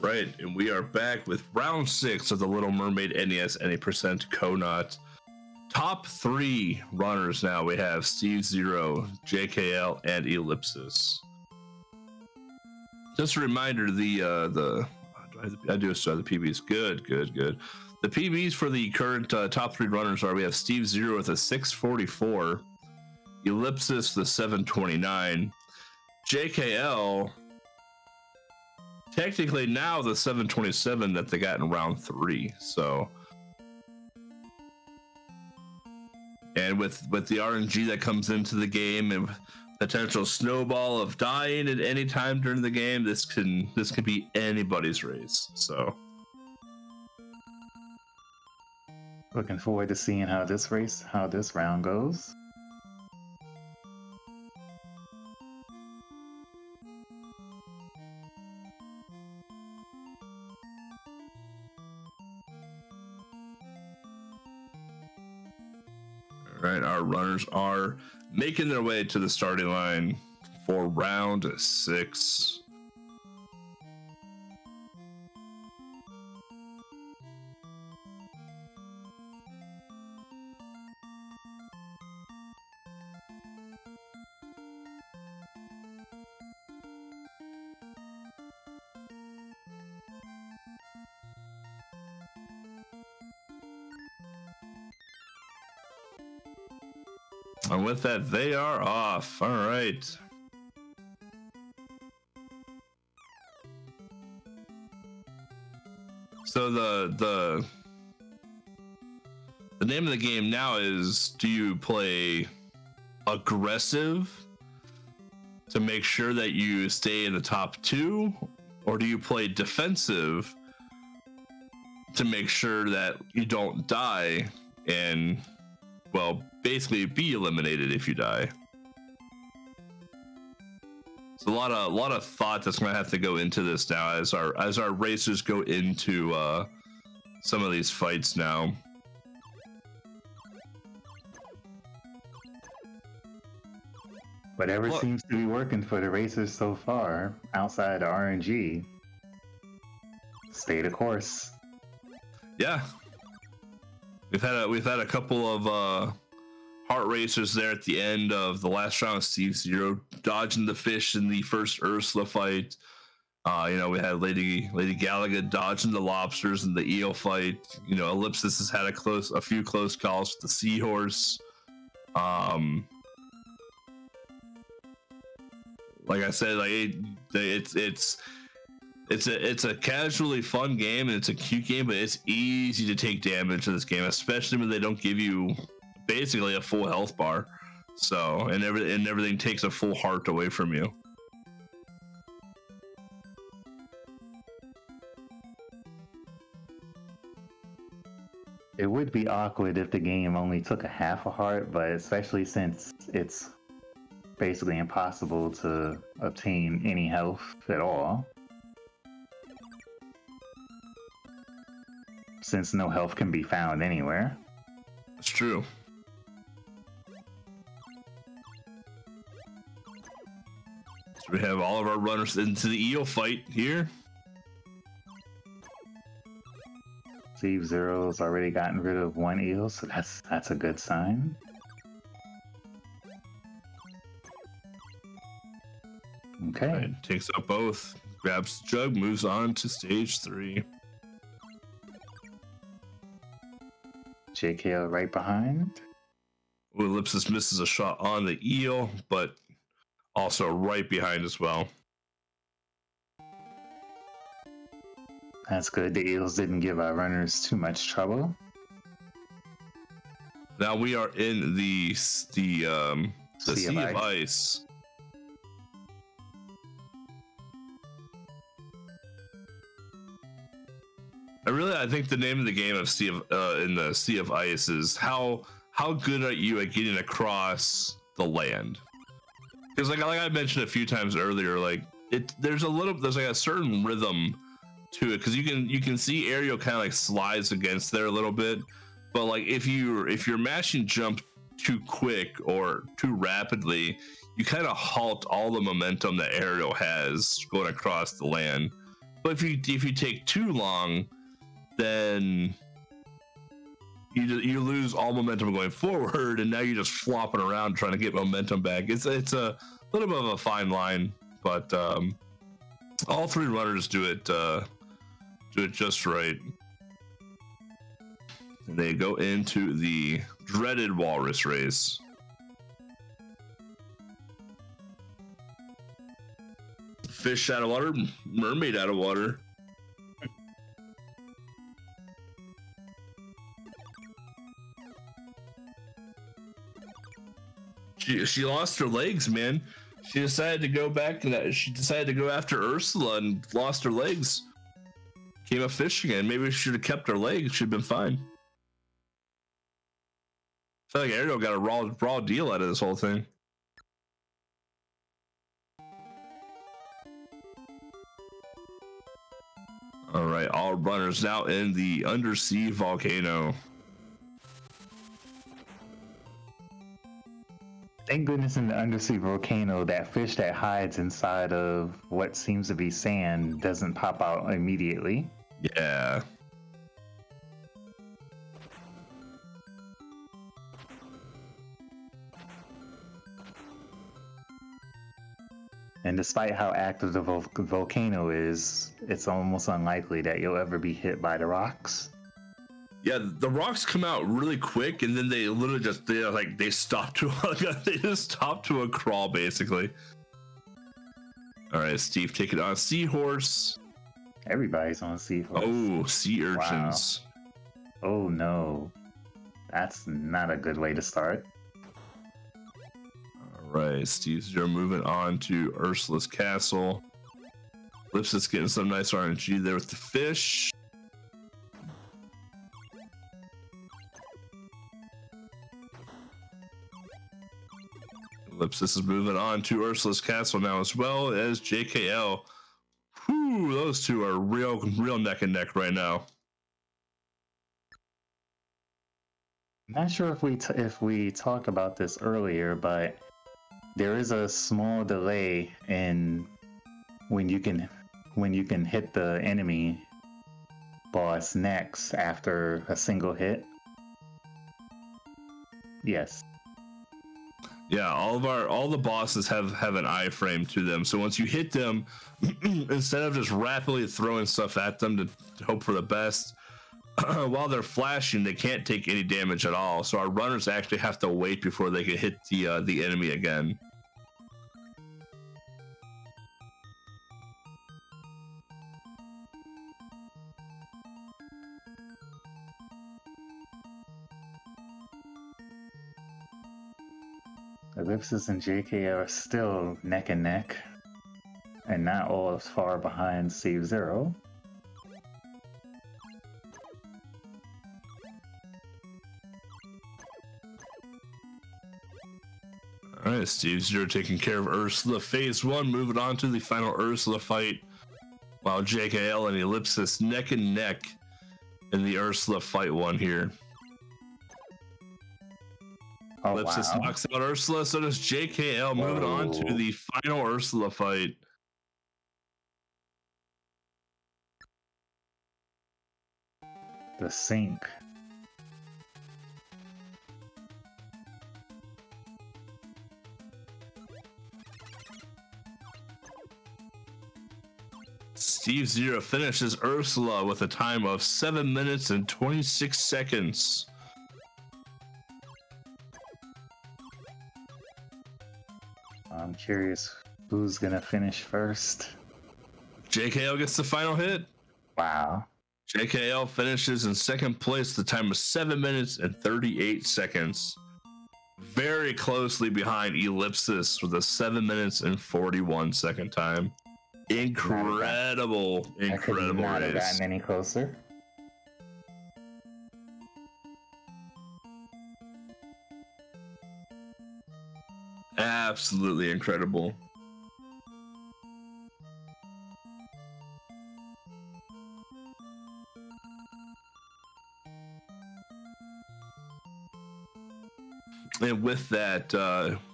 Right, and we are back with round 6 of the Little Mermaid NES any percent KONOT. Top 3 runners now. We have Steve Zero, JKL, and Ellipsis. Just a reminder, I do start the PBs. Good. The PBs for the current top 3 runners are: we have Steve Zero with a 644, Ellipsis the 729, JKL. Technically now the 727 that they got in round 3. So, and with the RNG that comes into the game and potential snowball of dying at any time during the game, this can be anybody's race. So, looking forward to seeing how this round goes. all right, our runners are making their way to the starting line for round 6. And with that, they are off. All right. So the name of the game now is: do you play aggressive to make sure that you stay in the top 2, or do you play defensive to make sure that you don't die and, well, basically be eliminated if you die? It's a lot of thought that's gonna have to go into this now as our racers go into some of these fights now. Whatever seems to be working for the racers so far, outside of RNG, stay the course. Yeah, we've had a couple of heart racers there at the end of the last round. Steve Zero dodging the fish in the first Ursula fight. We had Lady Galaga dodging the lobsters in the eel fight. Ellipsis has had a few close calls with the seahorse. Like I said, it's a casually fun game and it's a cute game, but it's easy to take damage in this game, especially when they don't give you basically a full health bar. So, and everything takes a full heart away from you. It would be awkward if the game only took a half a heart, but especially since it's basically impossible to obtain any health at all, since no health can be found anywhere. That's true. So we have all of our runners into the eel fight here. Steve Zero's already gotten rid of one eel, so that's a good sign. Okay. Right, takes out both, grabs the jug, moves on to stage 3. JKL right behind. Ellipsis misses a shot on the eel, but also right behind as well. That's good. The eels didn't give our runners too much trouble. Now we are in the Sea of Ice. I think the name of the game of in the Sea of Ice is how good are you at getting across the land? Because like I mentioned a few times earlier, there's like a certain rhythm to it, because you can see Ariel kind of like slides against there a little bit, but like if you're mashing jump too quick or too rapidly, you kind of halt all the momentum that Ariel has going across the land. But if you take too long, then you lose all momentum going forward, and now you're just flopping around trying to get momentum back. It's a little bit of a fine line, but all three runners do it just right. And they go into the dreaded walrus race. Fish out of water, mermaid out of water. She lost her legs, man. She decided to go back and she decided to go after Ursula and lost her legs. Came up fishing again. Maybe she should have kept her legs. She'd been fine. I feel like Ariel got a raw deal out of this whole thing. All right, all runners now in the undersea volcano. Thank goodness in the undersea volcano, that fish that hides inside of what seems to be sand doesn't pop out immediately. Yeah. And despite how active the volcano is, it's almost unlikely that you'll ever be hit by the rocks. Yeah, the rocks come out really quick, and then they literally just they stop to they just stop to a crawl basically. All right, Steve, take it on a seahorse. Everybody's on a seahorse. Oh, sea urchins. Wow. Oh no, that's not a good way to start. All right, Steve's moving on to Ursula's castle. Ellipsis getting some nice RNG there with the fish. Ellipsis is moving on to Ursula's castle now, as well as JKL. Whew, those two are real neck and neck right now. I'm not sure if we talked about this earlier, but there is a small delay in when you can hit the enemy boss next after a single hit. Yes. Yeah, all the bosses have an iframe to them. So once you hit them, instead of just rapidly throwing stuff at them to hope for the best, while they're flashing, they can't take any damage at all. So our runners actually have to wait before they can hit the enemy again. Ellipsis and JK are still neck and neck, and not all as far behind Save Zero. All right, Steve Zero taking care of Ursula. Phase 1, moving on to the final Ursula fight, while JKL and Ellipsis neck and neck in the Ursula fight 1 here. Oh, Ellipsis wow. knocks out Ursula, so does JKL. Moving on to the final Ursula fight. The sink. Steve Zero finishes Ursula with a time of 7 minutes and 26 seconds. I'm curious who's gonna finish first. JKL gets the final hit. Wow. JKL finishes in second place, the time of 7 minutes and 38 seconds. Very closely behind Ellipsis with a 7 minutes and 41 second time. Incredible I could not have race. gotten any closer. Absolutely incredible. And with that,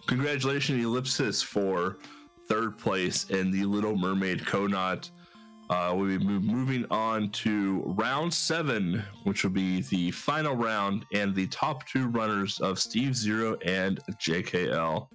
congratulations, Ellipsis, for third place in the Little Mermaid KONOT. We'll be moving on to round 7, which will be the final round and the top 2 runners of Steve Zero and JKL.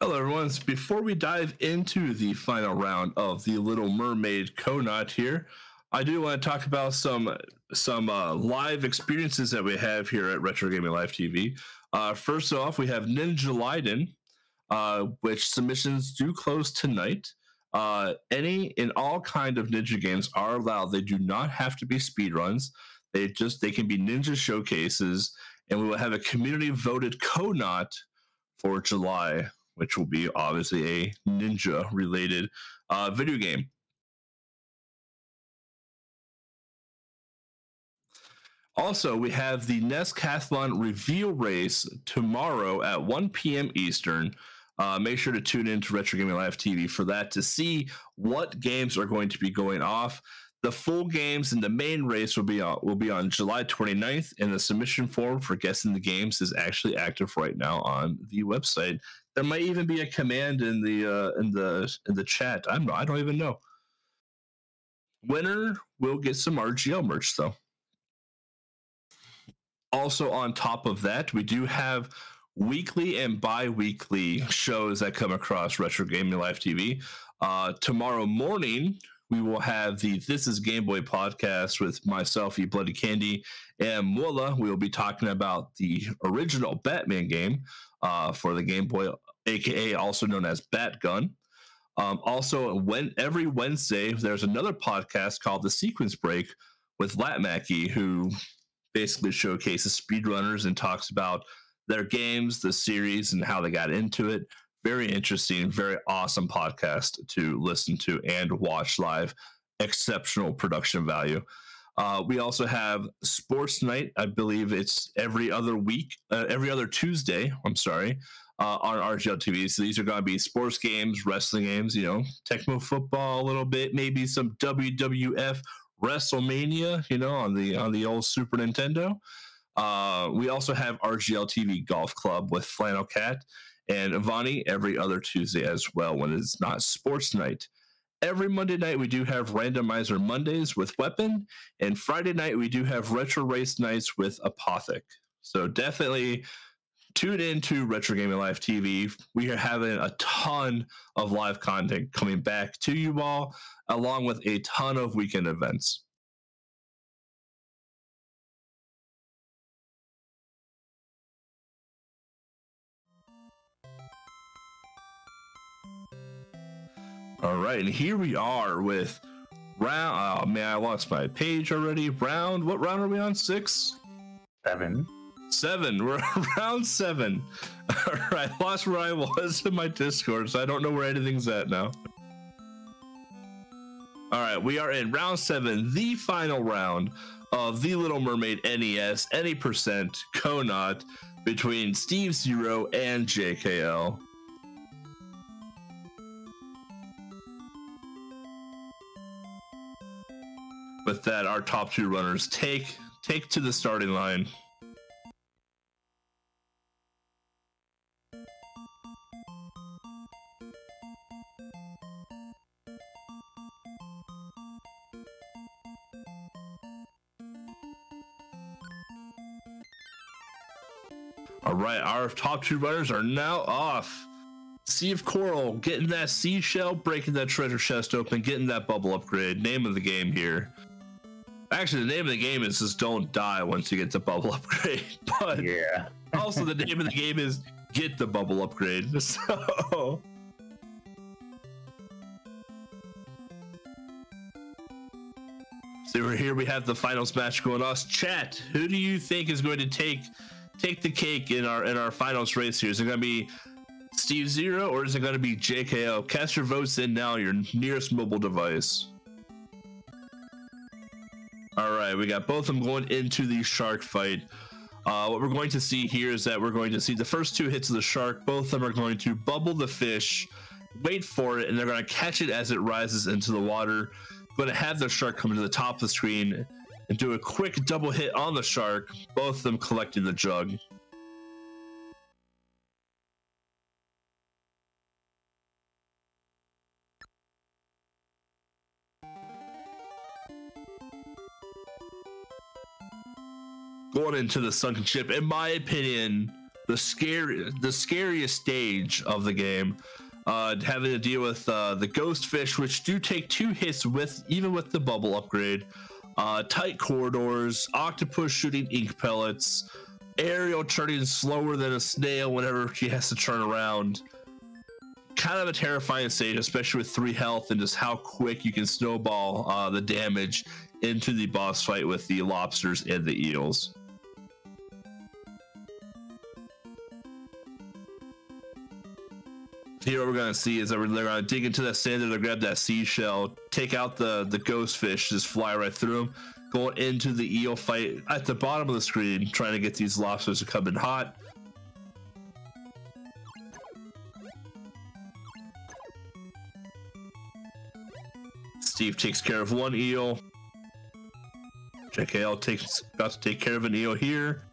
Hello, everyone. Before we dive into the final round of the Little Mermaid KONOT here, I do want to talk about some live experiences that we have here at Retro Gaming Live TV. First off, we have Ninja Gaiden, which submissions do close tonight. Any and all kind of ninja games are allowed. They do not have to be speedruns. They can be ninja showcases, and we will have a community voted KONOT for July, which will be obviously a ninja related video game. Also, we have the Nescathlon reveal race tomorrow at 1 p.m. Eastern. Make sure to tune in to Retro Gaming Live TV for that to see what games are going to be going off. The full games in the main race will be on July 29th, and the submission form for guessing the games is actually active right now on the website. There might even be a command in the chat. I don't even know. Winner will get some RGL merch though. Also, on top of that, we do have weekly and bi-weekly shows that come across Retro Gaming Live TV. Tomorrow morning, we will have the This is Game Boy podcast with myself, You Bloody Candy, and Mola. We will be talking about the original Batman game for the Game Boy, aka also known as Batgun. Also, every Wednesday, there's another podcast called The Sequence Break with Latmaki, who basically showcases speedrunners and talks about their games, the series, and how they got into it. Very interesting, very awesome podcast to listen to and watch live. Exceptional production value. We also have Sports Night. I believe it's every other Tuesday. I'm sorry. On RGL TV. So these are going to be sports games, wrestling games, Tecmo football a little bit, maybe some WWF WrestleMania, on the old Super Nintendo. We also have RGL TV Golf Club with Flannel Cat and Ivani every other Tuesday as well when it's not sports night. Every Monday night, we do have Randomizer Mondays with Weapon, and Friday night, we do have Retro Race Nights with Apothic. So definitely tune in to Retro Gaming Live TV. We are having a ton of live content coming back to you all, along with a ton of weekend events. All right, and here we are with round. Oh man, I lost my page already. What round are we on? 6? 7. 7. We're on round 7. All right, lost where I was in my Discord, so I don't know where anything's at now. All right, we are in round 7, the final round of the Little Mermaid NES any percent KONOT between Steve Zero and JKL. With that, our top 2 runners take to the starting line. All right, our top 2 runners are now off. Sea of Coral, getting that seashell, breaking that treasure chest open, getting that bubble upgrade. Name of the game here. Actually, the name of the game is just don't die once you get the bubble upgrade. But yeah. Also, the name of the game is get the bubble upgrade. So here we have the finals match going on. Chat, who do you think is going to take the cake in our finals race here? Is it going to be Steve Zero or is it going to be JKO? Cast your votes in now, your nearest mobile device. All right, we got both of them going into the shark fight. What we're going to see here is that we're going to see the first 2 hits of the shark. Both of them are going to bubble the fish, wait for it, and they're going to catch it as it rises into the water. Going to have the shark come to the top of the screen and do a quick double hit on the shark, both of them collecting the jug. Going into the sunken ship, in my opinion, the scariest stage of the game, having to deal with the ghost fish, which do take 2 hits even with the bubble upgrade, tight corridors, octopus shooting ink pellets, Ariel turning slower than a snail whenever she has to turn around. Kind of a terrifying stage, especially with 3 health and just how quick you can snowball the damage into the boss fight with the lobsters and the eels. Here what we're going to see is that they're going to dig into that sand, to grab that seashell, take out the ghost fish, just fly right through them, going into the eel fight at the bottom of the screen, trying to get these lobsters to come in hot. Steve takes care of 1 eel. JKL got to take care of an eel here.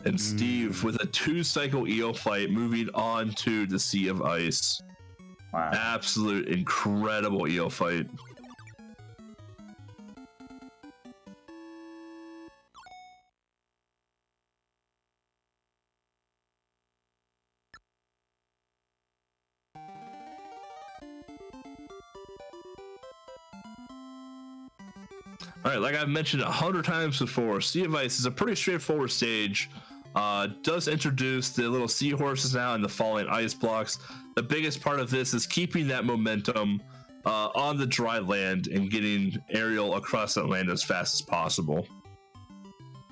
And Steve with a 2-cycle eel fight moving on to the Sea of Ice. Wow. Absolute incredible eel fight. All right, like I've mentioned 100 times before, Sea of Ice is a pretty straightforward stage. Does introduce the little seahorses now and the falling ice blocks. The biggest part of this is keeping that momentum on the dry land and getting Ariel across that land as fast as possible.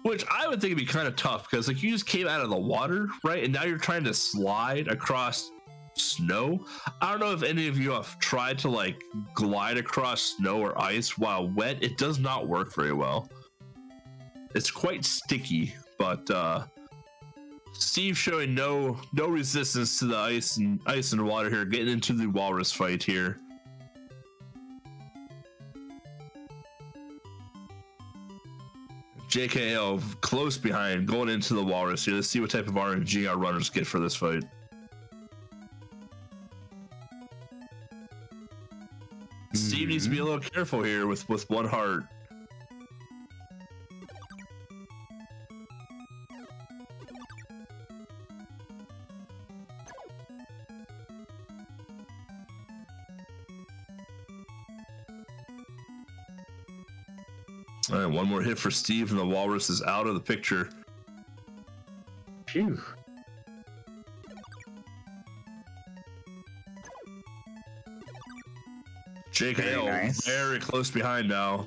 Which I would think would be kind of tough because like you just came out of the water, right? And now you're trying to slide across snow. I don't know if any of you have tried to like glide across snow or ice while wet. It does not work very well. It's quite sticky, but Steve showing no resistance to the ice and water here, getting into the walrus fight here. JKL close behind, going into the walrus here. Let's see what type of RNG our runners get for this fight. Steve needs to be a little careful here with one heart. All right, one more hit for Steve, and the walrus is out of the picture. Phew. JKL very close behind now.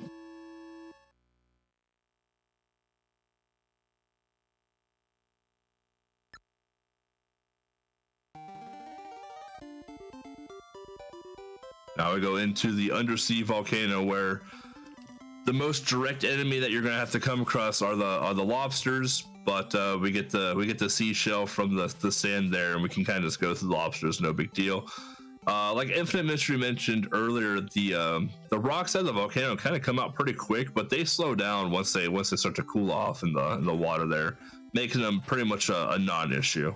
Now we go into the undersea volcano where the most direct enemy that you're gonna have to come across are the lobsters, but we get the seashell from the sand there, and we can kind of just go through the lobsters, no big deal. Like Infinite Mystery mentioned earlier, the rocks out of the volcano kind of come out pretty quick, but they slow down once they start to cool off in the water there, making them pretty much a non-issue.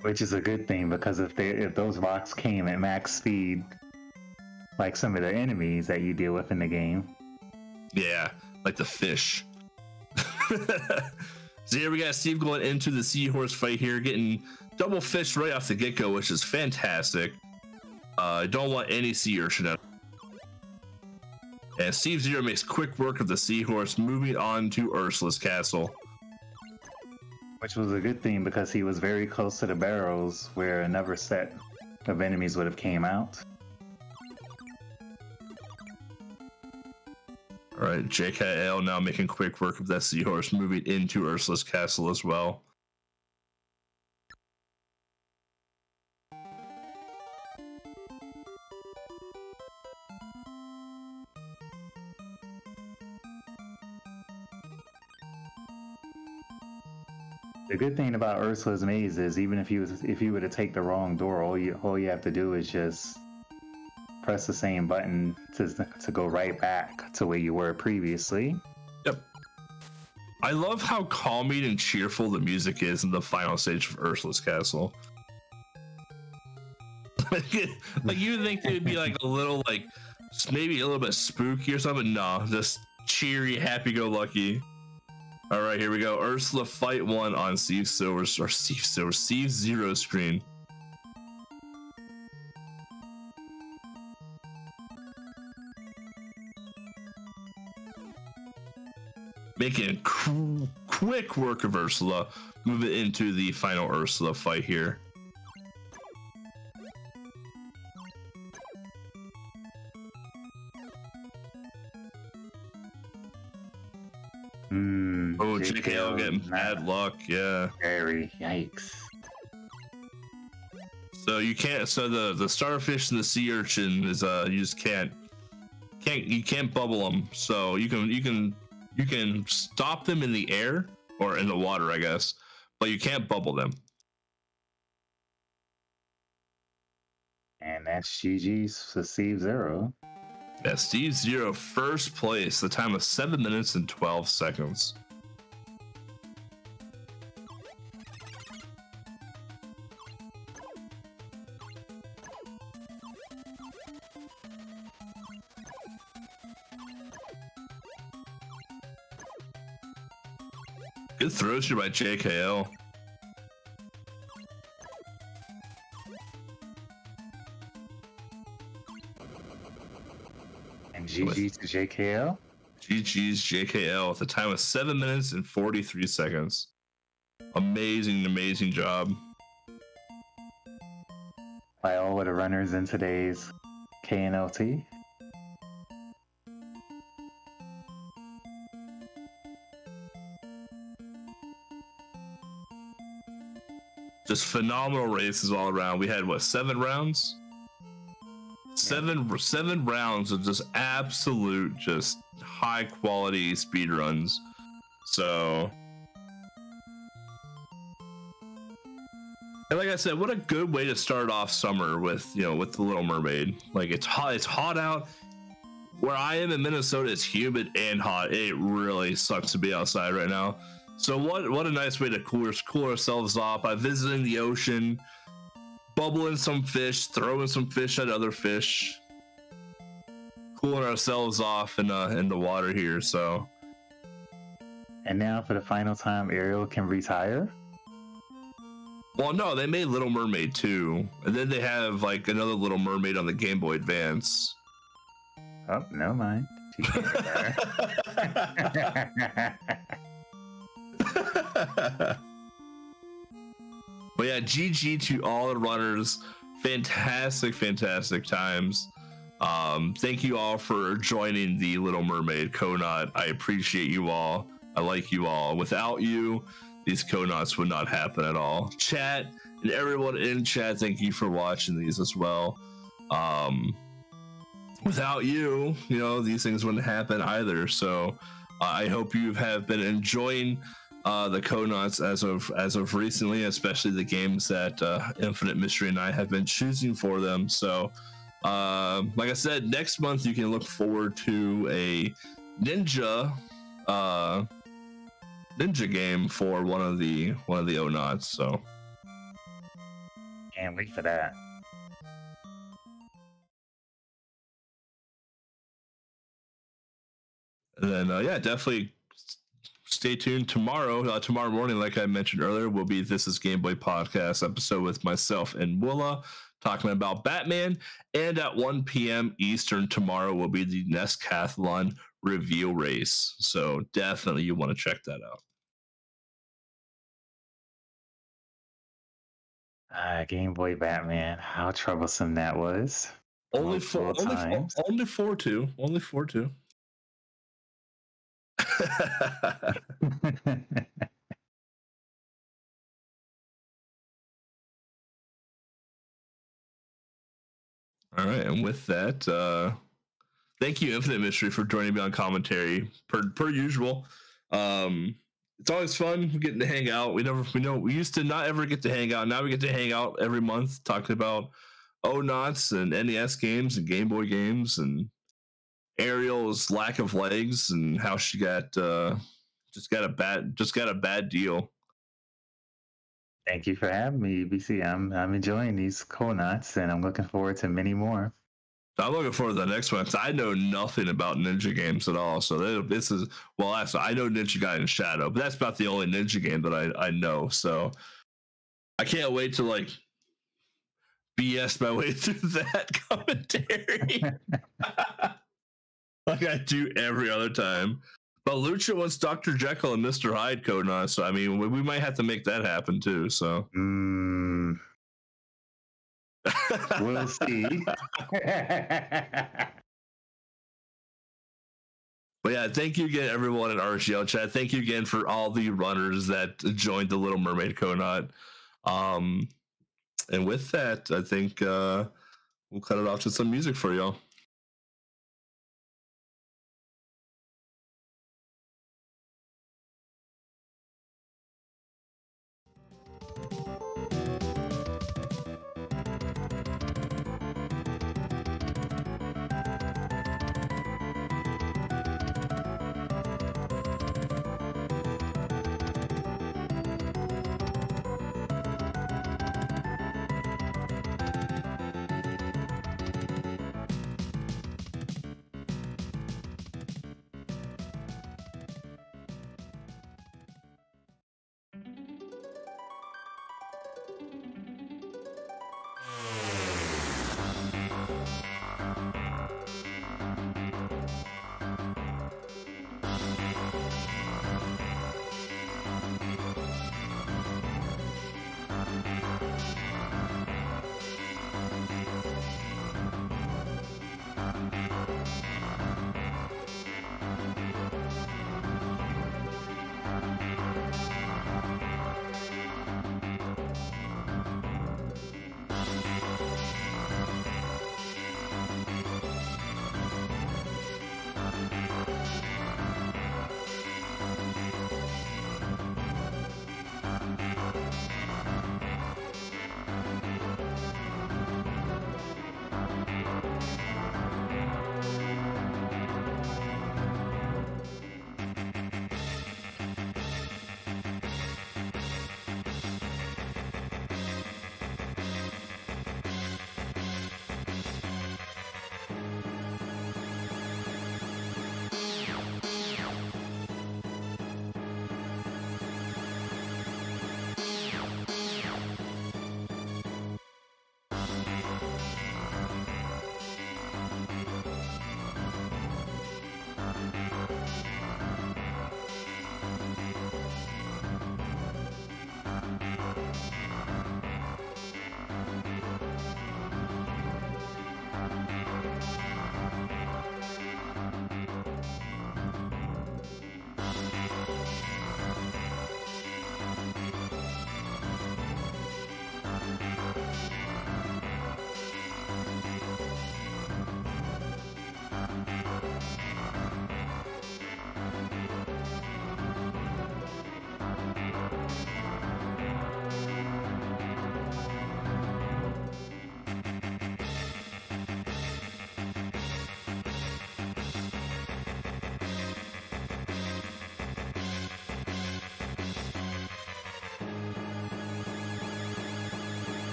Which is a good thing, because if those rocks came at max speed, like some of the enemies that you deal with in the game. Yeah, like the fish. So here we got Steve going into the seahorse fight here, getting double fish right off the get-go, which is fantastic. I don't want any sea urchin out. And Steve Zero makes quick work of the seahorse, moving on to Ursula's castle. Which was a good thing, because he was very close to the barrels where another set of enemies would have came out. All right, JKL now making quick work of that seahorse, moving into Ursula's castle as well. The good thing about Ursula's maze is, even if you were to take the wrong door, all you have to do is just press the same button to go right back to where you were previously. Yep. I love how calming and cheerful the music is in the final stage of Ursula's castle. Like you would think it would be like a little, like maybe a little bit spooky or something. No, just cheery, happy-go-lucky. All right, here we go. Ursula fight 1 on Steve Zero's screen. Making quick work of Ursula, moving into the final Ursula fight here. Oh, JKL getting bad luck, yeah. Very yikes. So you can't. So the starfish and the sea urchin is you just can't bubble them. So you can stop them in the air or in the water, I guess, but you can't bubble them. And that's GG's for Steve Zero. Yeah, Steve Zero first place. The time of 7 minutes and 12 seconds. Good throws here by JKL. And GG to JKL. GG's JKL at the time of 7 minutes and 43 seconds. Amazing job. By all of the runners in today's KNLT. Just phenomenal races all around. We had, what, 7 rounds? Seven rounds of just absolute, just high quality speed runs. So, and like I said, what a good way to start off summer with, with the Little Mermaid. Like, it's hot out. Where I am in Minnesota, it's humid and hot. It really sucks to be outside right now. So what a nice way to cool ourselves off by visiting the ocean, bubbling some fish, throwing some fish at other fish, cooling ourselves off in the water here. So, and now for the final time, Ariel can retire. Well, no, they made Little Mermaid 2, and then they have like another Little Mermaid on the Game Boy Advance. Oh, no mind. She can't retire. But yeah, GG to all the runners. Fantastic times. Thank you all for joining the Little Mermaid KONOT. I appreciate you all. I like you all. Without you, these KONOTs would not happen at all. Chat and everyone in chat, thank you for watching these as well. Without you, these things wouldn't happen either. So I hope you have been enjoying the KONOTs as of recently, especially the games that Infinite Mystery and I have been choosing for them. So, like I said, next month you can look forward to a ninja game for one of the KONOTs. So, can't wait for that. And then, yeah, definitely stay tuned tomorrow. Tomorrow morning, like I mentioned earlier, will be This Is Game Boy podcast episode with myself and Willa talking about Batman. And at 1 p.m. Eastern tomorrow will be the Nescathlon reveal race. So definitely you want to check that out. Game Boy Batman, how troublesome that was. Only four two. All right, and with that, thank you, Infinite Mystery, for joining me on commentary per usual. It's always fun getting to hang out. We used to not ever get to hang out. Now we get to hang out every month talking about KONOTs and NES games and Game Boy games and Ariel's lack of legs and how she got just got a bad deal. Thank you for having me, BC. I'm enjoying these KONOTs, and I'm looking forward to many more. I'm looking forward to the next one because I know nothing about ninja games at all. So this is, well, actually, I know Ninja Gaiden Shadow, but that's about the only ninja game that I know. So I can't wait to like BS my way through that commentary like I do every other time. But Lucha wants Dr. Jekyll and Mr. Hyde KONOT, so I mean, we might have to make that happen too. So we'll see. But yeah, thank you again, everyone in RGL chat. Thank you again for all the runners that joined the Little Mermaid KONOT. And with that, I think we'll cut it off to some music for y'all.